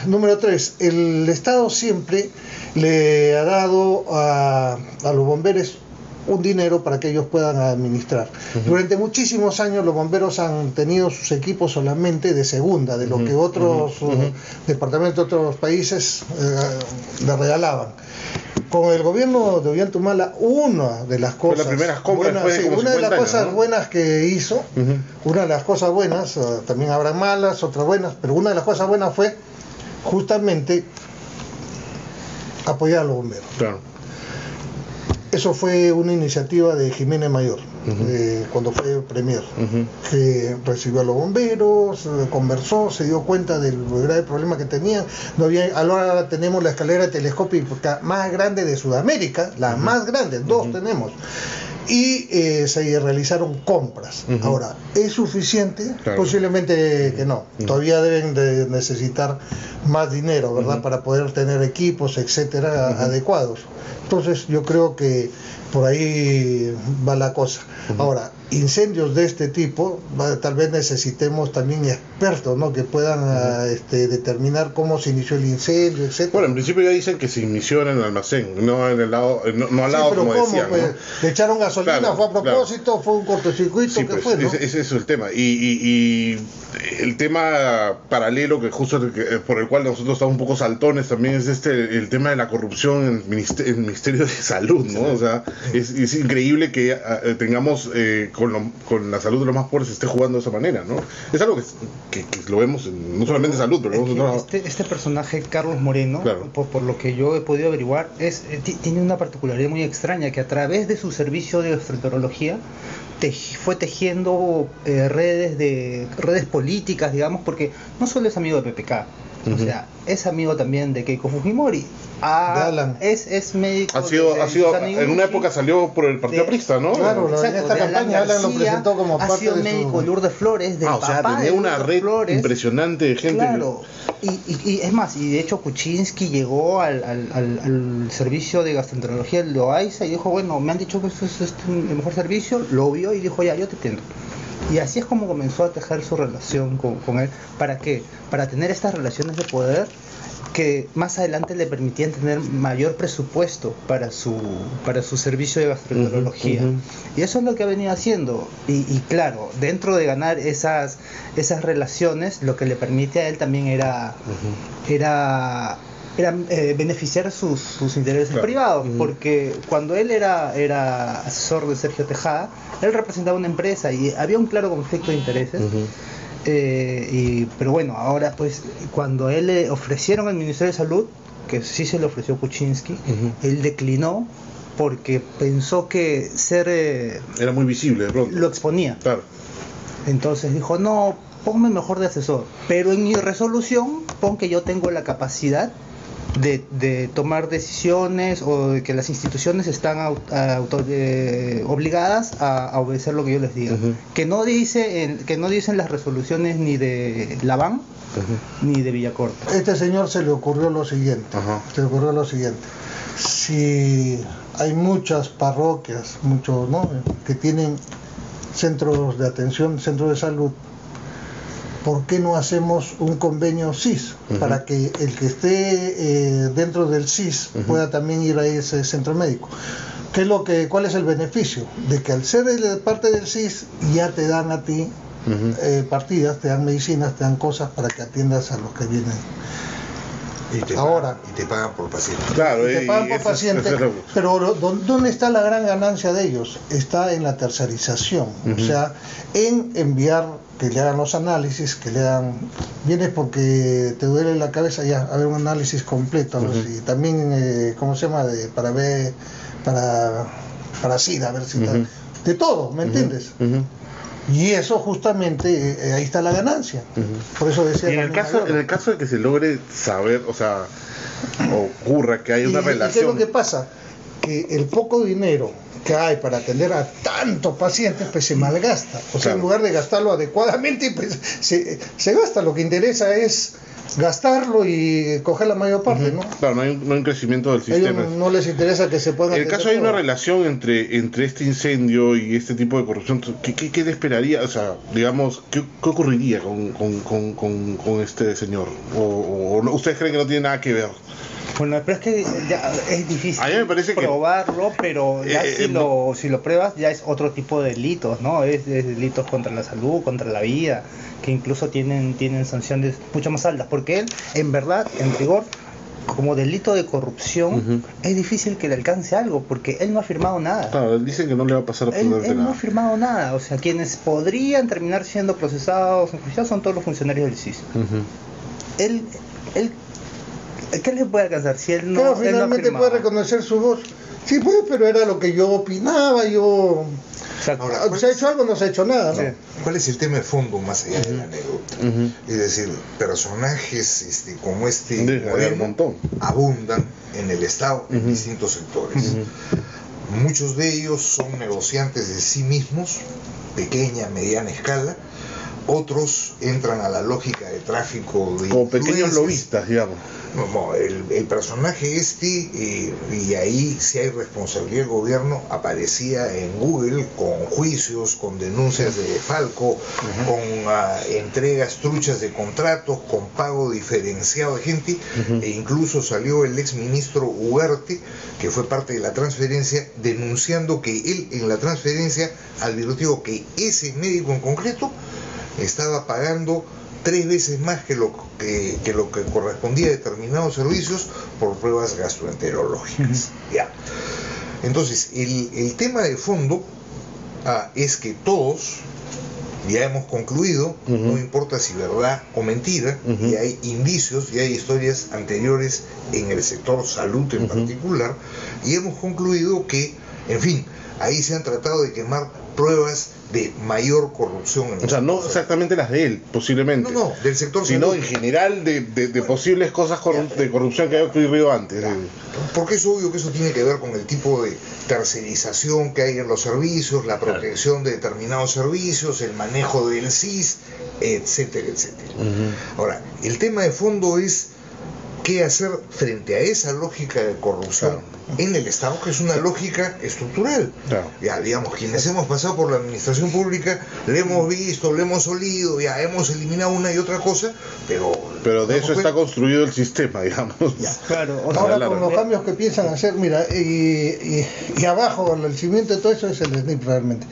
Número 3. El Estado siempre le ha dado a los bomberos un dinero para que ellos puedan administrar. Durante muchísimos años los bomberos han tenido sus equipos solamente de segunda, de lo que otros departamentos de otros países le regalaban. con el gobierno de Ollanta-Humala, una de las Fue cosas las primeras compras buenas, después de como una de 50 las años, cosas ¿no? buenas que hizo, una de las cosas buenas, también habrá malas, otras buenas, pero una de las cosas buenas fue justamente apoyar a los bomberos. Claro. Eso fue una iniciativa de Jiménez Mayor, cuando fue premier, que recibió a los bomberos, conversó, se dio cuenta del grave problema que tenían. No había, ahora tenemos la escalera telescópica más grande de Sudamérica, la más grande, dos tenemos. Y se realizaron compras. Ahora, ¿es suficiente? Claro. Posiblemente que no. Todavía deben de necesitar más dinero, ¿verdad? Para poder tener equipos, etcétera, adecuados. Entonces, yo creo que por ahí va la cosa. Ahora, incendios de este tipo, tal vez necesitemos también expertos, ¿no? Que puedan determinar cómo se inició el incendio, etcétera. Bueno, en principio ya dicen que se inició en el almacén, no en el lado, no al Sí, lado pero como ¿cómo? decían, Pues, ¿no? le echaron gasolina, Claro, fue a propósito, fue un cortocircuito, Sí, ¿qué pues, fue, no? ese es el tema. Y el tema paralelo que justo por el cual nosotros estamos un poco saltones también es el tema de la corrupción en el Ministerio de Salud, ¿no? O sea, es increíble que tengamos con la salud de los más pobres se esté jugando de esa manera, ¿no? Es algo que lo vemos no solamente en salud, pero lo vemos en este personaje, Carlos Moreno, Claro. por lo que yo he podido averiguar, tiene una particularidad muy extraña, que a través de su servicio de gastroenterología fue tejiendo redes políticas, digamos, porque no solo es amigo de PPK, o sea, es amigo también de Keiko Fujimori. De Alan. Es médico. ha sido Taniguchi. en una época salió por el Partido Aprista, ¿no? Claro, Exacto, esta de Alan campaña Alan lo García, presentó como ha parte sido de médico su... Lourdes Flores, del o sea, papá tenía de una Lourdes red Flores. impresionante de gente. Claro, y es más, y de hecho Kuczynski llegó al servicio de gastroenterología de Loaiza y dijo, bueno, me han dicho que esto es el mejor servicio, lo vio y dijo, ya, yo te entiendo. Y así es como comenzó a tejer su relación con él. ¿Para qué? Para tener estas relaciones de poder que más adelante le permitían tener mayor presupuesto para su servicio de gastroenterología. Y eso es lo que ha venido haciendo. Y claro, dentro de ganar esas relaciones, lo que le permite a él también era beneficiar sus intereses privados, porque cuando él era asesor de Sergio Tejada, él representaba una empresa y había un claro conflicto de intereses. Pero bueno, ahora pues cuando a él le ofrecieron el Ministerio de Salud, que sí se le ofreció Kuczynski, él declinó porque pensó que era muy visible de pronto. lo exponía. Claro. Entonces dijo, no, ponme mejor de asesor, pero en mi resolución pon que yo tengo la capacidad de tomar decisiones, o de que las instituciones están obligadas a obedecer lo que yo les diga. Que no dicen las resoluciones ni de la BAN ni de Villacorta. Este señor se le ocurrió lo siguiente. Si hay muchas parroquias, muchos, ¿no?, que tienen centros de atención, centros de salud, ¿por qué no hacemos un convenio CIS para que el que esté dentro del CIS pueda también ir a ese centro médico? ¿Cuál es el beneficio? De que al ser parte del CIS ya te dan a ti partidas, te dan medicinas, te dan cosas para que atiendas a los que vienen. Y te pagan por paciente. Claro, Y te pagan por paciente, pero ¿dónde está la gran ganancia de ellos? Está en la tercerización, o sea, en enviar que le hagan los análisis, que le hagan, vienes porque te duele la cabeza, ya, a ver un análisis completo, y también, ¿cómo se llama? Para ver, para SIDA, a ver si tal, de todo, ¿me entiendes? Y eso justamente, ahí está la ganancia. Por eso decía. Y en el caso de que se logre saber, o sea, ocurra que hay una relación. ¿Y qué es lo que pasa? Que el poco dinero que hay para atender a tantos pacientes, pues se malgasta. O sea, en lugar de gastarlo adecuadamente, pues se gasta. Lo que interesa es gastarlo y coger la mayor parte, ¿no? Claro, no hay un crecimiento del sistema. A ellos no les interesa que se puedan... En el caso hay una relación entre este incendio y este tipo de corrupción. ¿Qué le esperaría? O sea, digamos, ¿qué ocurriría con este señor? ¿O ustedes creen que no tiene nada que ver? Bueno, pero es que ya es difícil a mí me parece probarlo, pero ya si lo pruebas ya es otro tipo de delitos, ¿no? Es delitos contra la salud, contra la vida, que incluso tienen sanciones mucho más altas, porque él, en verdad, en rigor, como delito de corrupción, es difícil que le alcance algo, porque él no ha firmado nada. Claro, dicen que no le va a pasar Él absolutamente no ha nada. firmado nada. O sea, quienes podrían terminar siendo procesados, enjuiciados, son todos los funcionarios del CIS. Él, ¿qué le puede alcanzar si él no, Claro, él no ha finalmente firmado? puede reconocer su voz. Sí, pues, pero era lo que yo opinaba, yo... Exacto. Ahora, ¿Se ha hecho algo? No se ha hecho nada, ¿no? Sí. ¿Cuál es el tema de fondo más allá de la anécdota? Es decir, personajes como este Debe haber Moreno un montón. abundan en el Estado en distintos sectores. Muchos de ellos son negociantes de sí mismos, pequeña, mediana escala. Otros entran a la lógica de tráfico de Como pequeños influencias. lobistas, digamos. No, el personaje y ahí si hay responsabilidad del gobierno, aparecía en Google con juicios, con denuncias de Falco, con entregas truchas de contratos, con pago diferenciado de gente, e incluso salió el ex ministro Ugarte, que fue parte de la transferencia, denunciando que él en la transferencia advirtió que ese médico en concreto estaba pagando 3 veces más que lo que correspondía a determinados servicios por pruebas gastroenterológicas. Ya. Entonces, el tema de fondo es que todos ya hemos concluido, no importa si verdad o mentira, y hay indicios, y hay historias anteriores en el sector salud en particular, y hemos concluido que, en fin, ahí se han tratado de quemar pruebas de mayor corrupción en O sea, no exactamente las de él, posiblemente. No, del sector sino salud. en general de posibles cosas de corrupción que haya ocurrido antes. Porque es obvio que eso tiene que ver con el tipo de tercerización que hay en los servicios, la protección de determinados servicios, el manejo del CIS, etcétera, etcétera. Ahora, el tema de fondo es qué hacer frente a esa lógica de corrupción en el Estado, que es una lógica estructural. Ya, digamos, quienes hemos pasado por la administración pública, le hemos visto, le hemos olido, ya hemos eliminado una y otra cosa, pero de eso está construido el sistema, digamos. Claro, o sea, Ahora con los cambios que piensan hacer, mira, y abajo, el cimiento de todo eso es el SNIP realmente.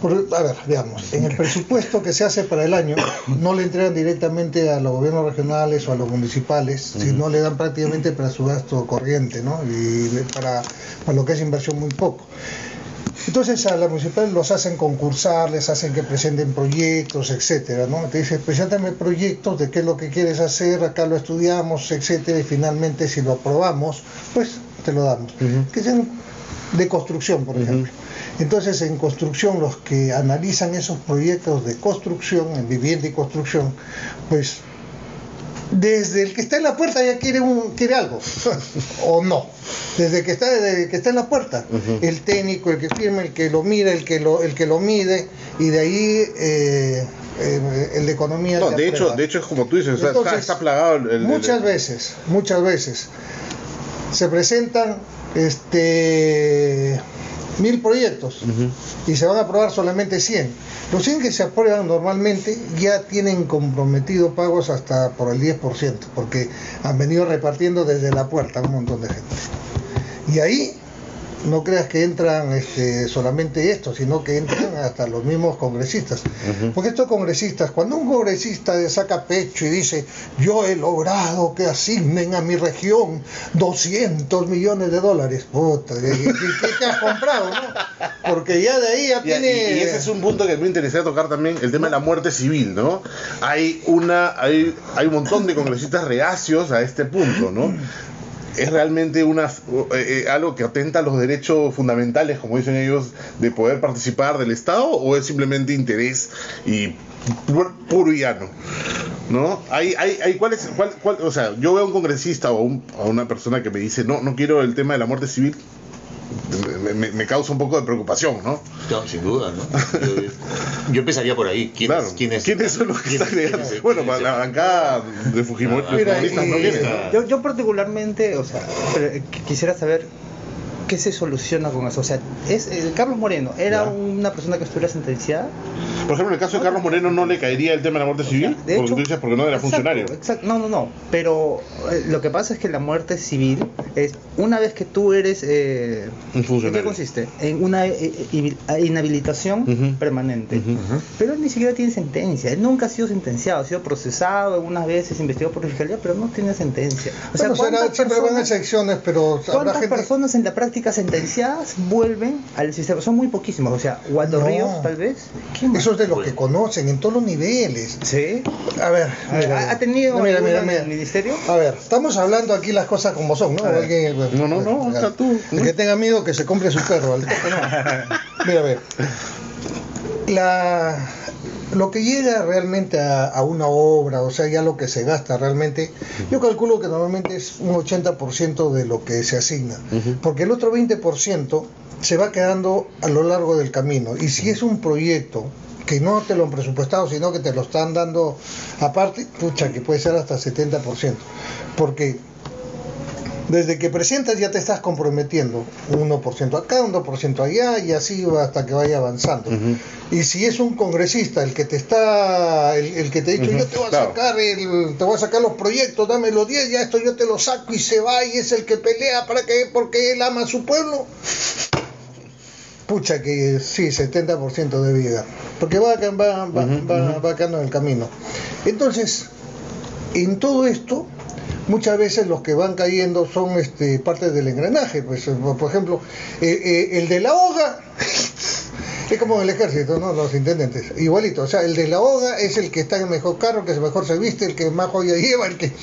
Porque, a ver, veamos, en el presupuesto que se hace para el año, no le entregan directamente a los gobiernos regionales o a los municipales, sino le dan prácticamente para su gasto corriente, ¿no? Y para lo que es inversión muy poco. Entonces a las municipales los hacen concursar, les hacen que presenten proyectos, etcétera, ¿no? Te dicen, preséntame proyectos de qué es lo que quieres hacer, acá lo estudiamos, etcétera, y finalmente si lo aprobamos, pues te lo damos. Que sean de construcción, por ejemplo. Entonces en construcción, los que analizan esos proyectos de construcción, en vivienda y construcción, pues desde el que está en la puerta ya quiere algo o no, desde que está en la puerta, el técnico, el que firma, el que lo mira, el que lo mide, y de ahí el de economía. No, de hecho es como tú dices. Entonces, está plagado muchas veces se presentan 1000 proyectos y se van a aprobar solamente 100. Los 100 que se aprueban normalmente ya tienen comprometido pagos hasta por el 10%, porque han venido repartiendo desde la puerta a un montón de gente. Y ahí no creas que entran solamente estos, sino que entran hasta los mismos congresistas. Porque estos congresistas, cuando un congresista saca pecho y dice, yo he logrado que asignen a mi región 200 millones de dólares, puta, ¿qué te has comprado, no? Porque ya de ahí ya tiene... Y ese es un punto que me interesaría tocar también, el tema de la muerte civil, ¿no? Hay un montón de congresistas reacios a este punto, ¿no? ¿Es realmente algo que atenta a los derechos fundamentales, como dicen ellos, de poder participar del Estado, o es simplemente interés y puro y llano? ¿No? O sea, yo veo a un congresista o a una persona que me dice, no quiero el tema de la muerte civil, me causa un poco de preocupación, ¿no? No, sin duda, ¿no? Yo empezaría por ahí. ¿Quiénes son los que están legando? Bueno, para la bancada de Fujimoristas no vienen, ¿no? Yo particularmente, o sea, quisiera saber qué se soluciona con eso. O sea, Carlos Moreno, ¿era una persona que estuviera sentenciada? Por ejemplo, en el caso de Carlos Moreno, ¿no le caería el tema de la muerte civil? De hecho, porque tú dices, porque no era funcionario. Exacto, no, pero lo que pasa es que la muerte civil es una vez que tú eres... Un funcionario. ¿En qué consiste? En una inhabilitación permanente. Pero él ni siquiera tiene sentencia, él nunca ha sido sentenciado, ha sido procesado, algunas veces investigado por la fiscalía, pero no tiene sentencia. O sea, Bueno, siempre van a excepciones, pero habrá ¿cuántas gente... personas en la práctica sentenciadas vuelven al sistema? Son muy poquísimos, o sea, Waldo No. Ríos tal vez. ¿Quién más? Eso es de los que conocen en todos los niveles. Sí. A ver, mira, ¿Ha tenido mira, alguno mira, en mira. el ministerio? A ver, estamos hablando aquí las cosas como son, ¿no? A ver. No, hasta tú. El que tenga miedo que se compre su perro, al toque, no. Mira, a ver. Lo que llega realmente a una obra, o sea, ya lo que se gasta realmente, yo calculo que normalmente es un 80% de lo que se asigna, porque el otro 20% se va quedando a lo largo del camino. Y si es un proyecto que no te lo han presupuestado, sino que te lo están dando aparte, pucha, que puede ser hasta 70%. Porque desde que presentas ya te estás comprometiendo un 1% acá, un 2% allá, y así va hasta que vaya avanzando. Y si es un congresista el que te está, el que te ha dicho, yo te voy a sacar te voy a sacar los proyectos, dame los 10, ya esto yo te lo saco, y se va, y es el que pelea porque él ama a su pueblo, pucha que sí, 70% debe llegar, porque va quedando en el camino. Entonces, en todo esto, muchas veces los que van cayendo son parte del engranaje. Pues, por ejemplo, el de la hoga es como en el ejército, ¿no? Los intendentes, igualito. O sea, el de la hoga es el que está en el mejor carro, que mejor se viste, el que más joya lleva, el que...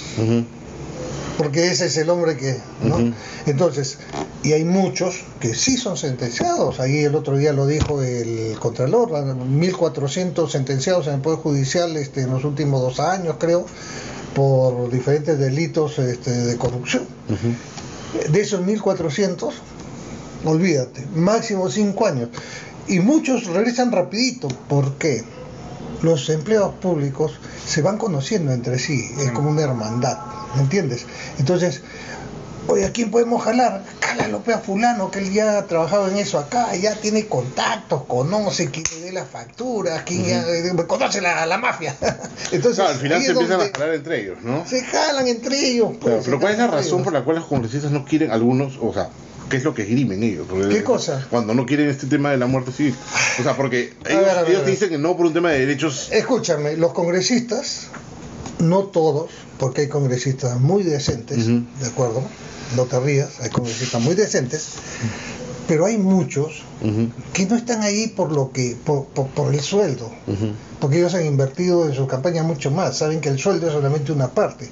Porque ese es el hombre que, ¿no? Entonces, y hay muchos que sí son sentenciados. Ahí el otro día lo dijo el Contralor, 1.400 sentenciados en el Poder Judicial en los últimos 2 años, creo, por diferentes delitos de corrupción. De esos 1.400, olvídate, máximo 5 años. Y muchos regresan rapidito. ¿Por qué? Los empleados públicos se van conociendo entre sí, es como una hermandad, ¿me entiendes? Entonces, oye, ¿a quién podemos jalar? Cálalo, a fulano, que él ya ha trabajado en eso acá, ya tiene contactos, conoce quién le dé las facturas, quién ya conoce la mafia. Entonces, claro, al final ahí se es empiezan donde a jalar entre ellos, ¿no? se jalan entre ellos. Pues, Claro, pero ¿cuál es la se jalan razón entre por la cual los congresistas no quieren algunos, o sea, qué es lo que esgrimen ellos? Porque ¿Qué cosa? Cuando no quieren este tema de la muerte civil. O sea, porque A ver. ellos dicen que no por un tema de derechos. Escúchame, los congresistas, no todos, porque hay congresistas muy decentes, ¿de acuerdo? No te rías, hay congresistas muy decentes, pero hay muchos que no están ahí por el sueldo, porque ellos han invertido en su campaña mucho más, saben que el sueldo es solamente una parte,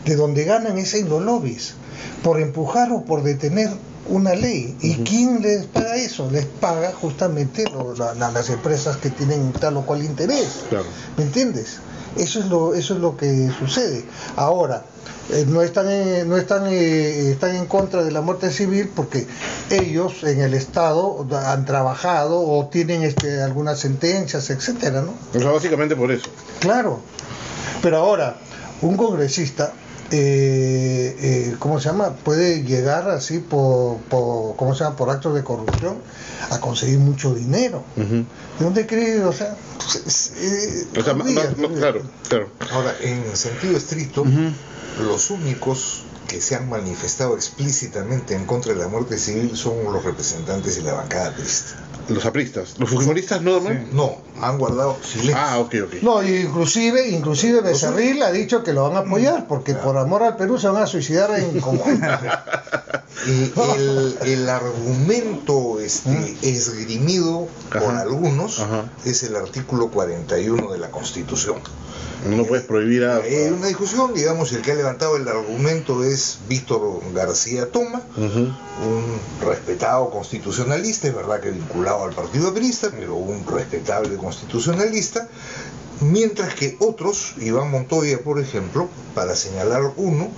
de donde ganan es en los lobbies, por empujar o por detener una ley. ¿Y quién les paga eso? Les paga justamente las empresas que tienen tal o cual interés. Claro. ¿Me entiendes? Eso es lo que sucede. Ahora, están en contra de la muerte civil porque ellos en el Estado han trabajado o tienen algunas sentencias, etcétera, ¿no? O sea, básicamente por eso. Claro. Pero ahora, un congresista, ¿cómo se llama? Puede llegar así ¿cómo se llama? Por actos de corrupción a conseguir mucho dinero. ¿De dónde crees? O sea, Claro. Ahora, en sentido estricto, los únicos que se han manifestado explícitamente en contra de la muerte civil son los representantes de la bancada aprista. Los apristas. Los fujimoristas no, ¿no? No, han guardado silencio. Ah, ok. no, inclusive Becerril ha dicho que lo van a apoyar porque por amor al Perú se van a suicidar en conjunto. El argumento esgrimido por algunos es el artículo 41 de la Constitución. No puedes prohibir a... Una discusión, digamos, el que ha levantado el argumento es Víctor García Toma, un respetado constitucionalista, es verdad que vinculado al Partido Aprista, pero un respetable constitucionalista, mientras que otros, Iván Montoya, por ejemplo, para señalar uno,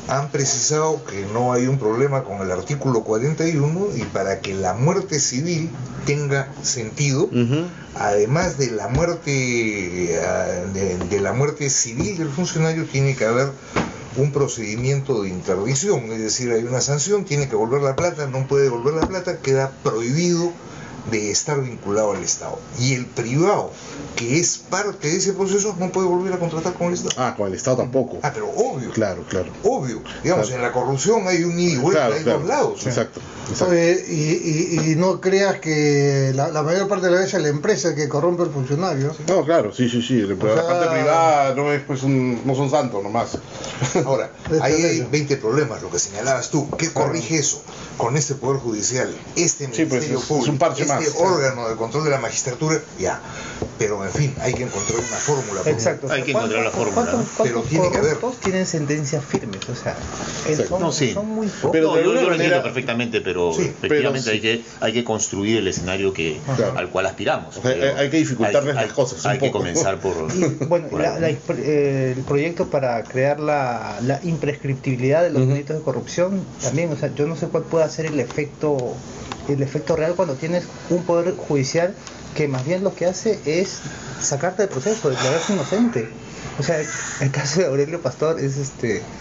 han precisado que no hay un problema con el artículo 41 y para que la muerte civil tenga sentido, además de la muerte de la muerte civil del funcionario, tiene que haber un procedimiento de interdicción, es decir, hay una sanción, tiene que volver la plata, no puede devolver la plata, queda prohibido de estar vinculado al Estado. Y el privado, que es parte de ese proceso, no puede volver a contratar con el Estado. Ah, con el Estado tampoco. Ah, pero obvio. Claro, claro. Obvio. Digamos, Claro. en la corrupción hay un ida y vuelta, Claro, hay claro. dos lados. Exacto. exacto. Oye, y no creas que la mayor parte de la vez es la empresa que corrompe al funcionario. No, claro, sí. Pero la sea- parte privada no es pues no son santos nomás. Ahora, ahí hay 20 problemas, lo que señalabas tú. ¿Qué corrige eso? Con este Poder Judicial, este Sí, pues, Ministerio es Público, un parche este más. órgano de control de la magistratura, ya. Pero en fin, hay que encontrar una fórmula. Exacto. Hay que encontrar la fórmula, ¿no? Pero tiene que haber. corruptos tienen sentencias firmes? O sea, Exacto. son, No, sí. son muy pocos. Pero No, de yo alguna lo entiendo manera- perfectamente, pero Sí, efectivamente pero hay que construir el escenario Claro. al cual aspiramos. O sea, Pero hay que dificultarles las cosas un Hay que poco. comenzar por... Y, bueno, por algo. el proyecto para crear la imprescriptibilidad de los delitos de corrupción también, o sea, yo no sé cuál puede ser el efecto real cuando tienes un poder judicial que más bien lo que hace es sacarte del proceso, declararse inocente. O sea, el caso de Aurelio Pastor es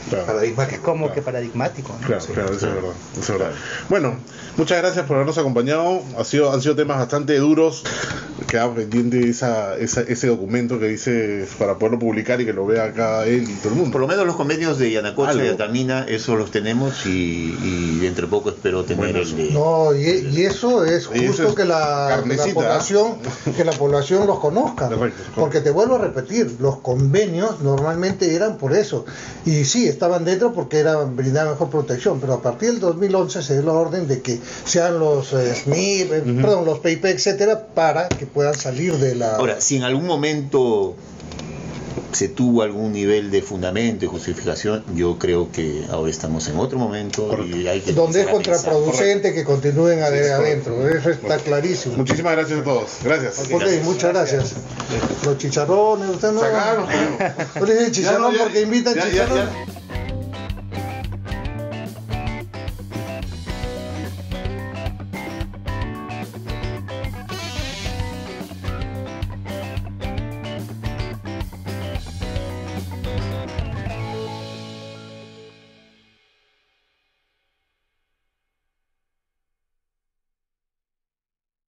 Claro. Paradigmático. es como Claro. que paradigmático, ¿no? Claro, Sí, claro, eso es verdad. Eso es verdad. Claro. Bueno, muchas gracias por habernos acompañado. Han sido temas bastante duros. Queda pendiente ese documento que dice para poderlo publicar y que lo vea acá él y todo el mundo. Por lo menos los convenios de Yanacocha Algo. y Altamina, esos los tenemos y dentro de poco espero tener Buenazo. el de... No, y eso es Y eso justo es que la carnecita, población los conozca. Correcto. Porque te vuelvo a repetir, los convenios normalmente eran por eso. Y sí, estaban dentro porque brindaban mejor protección, pero a partir del 2011 se dio la orden de que sean los SMIP, perdón, los PIP, etcétera, para que puedan salir de la... Ahora, si en algún momento se tuvo algún nivel de fundamento y justificación, yo creo que ahora estamos en otro momento y hay que donde es empezar a pensar. contraproducente que continúen Sí, adentro, eso está clarísimo. Muchísimas gracias a todos. Gracias. Ok, muchas gracias. Los chicharrones, usted no. Sacaron. No le dicen chicharrón Ya, porque invitan ya, chicharrón. ya.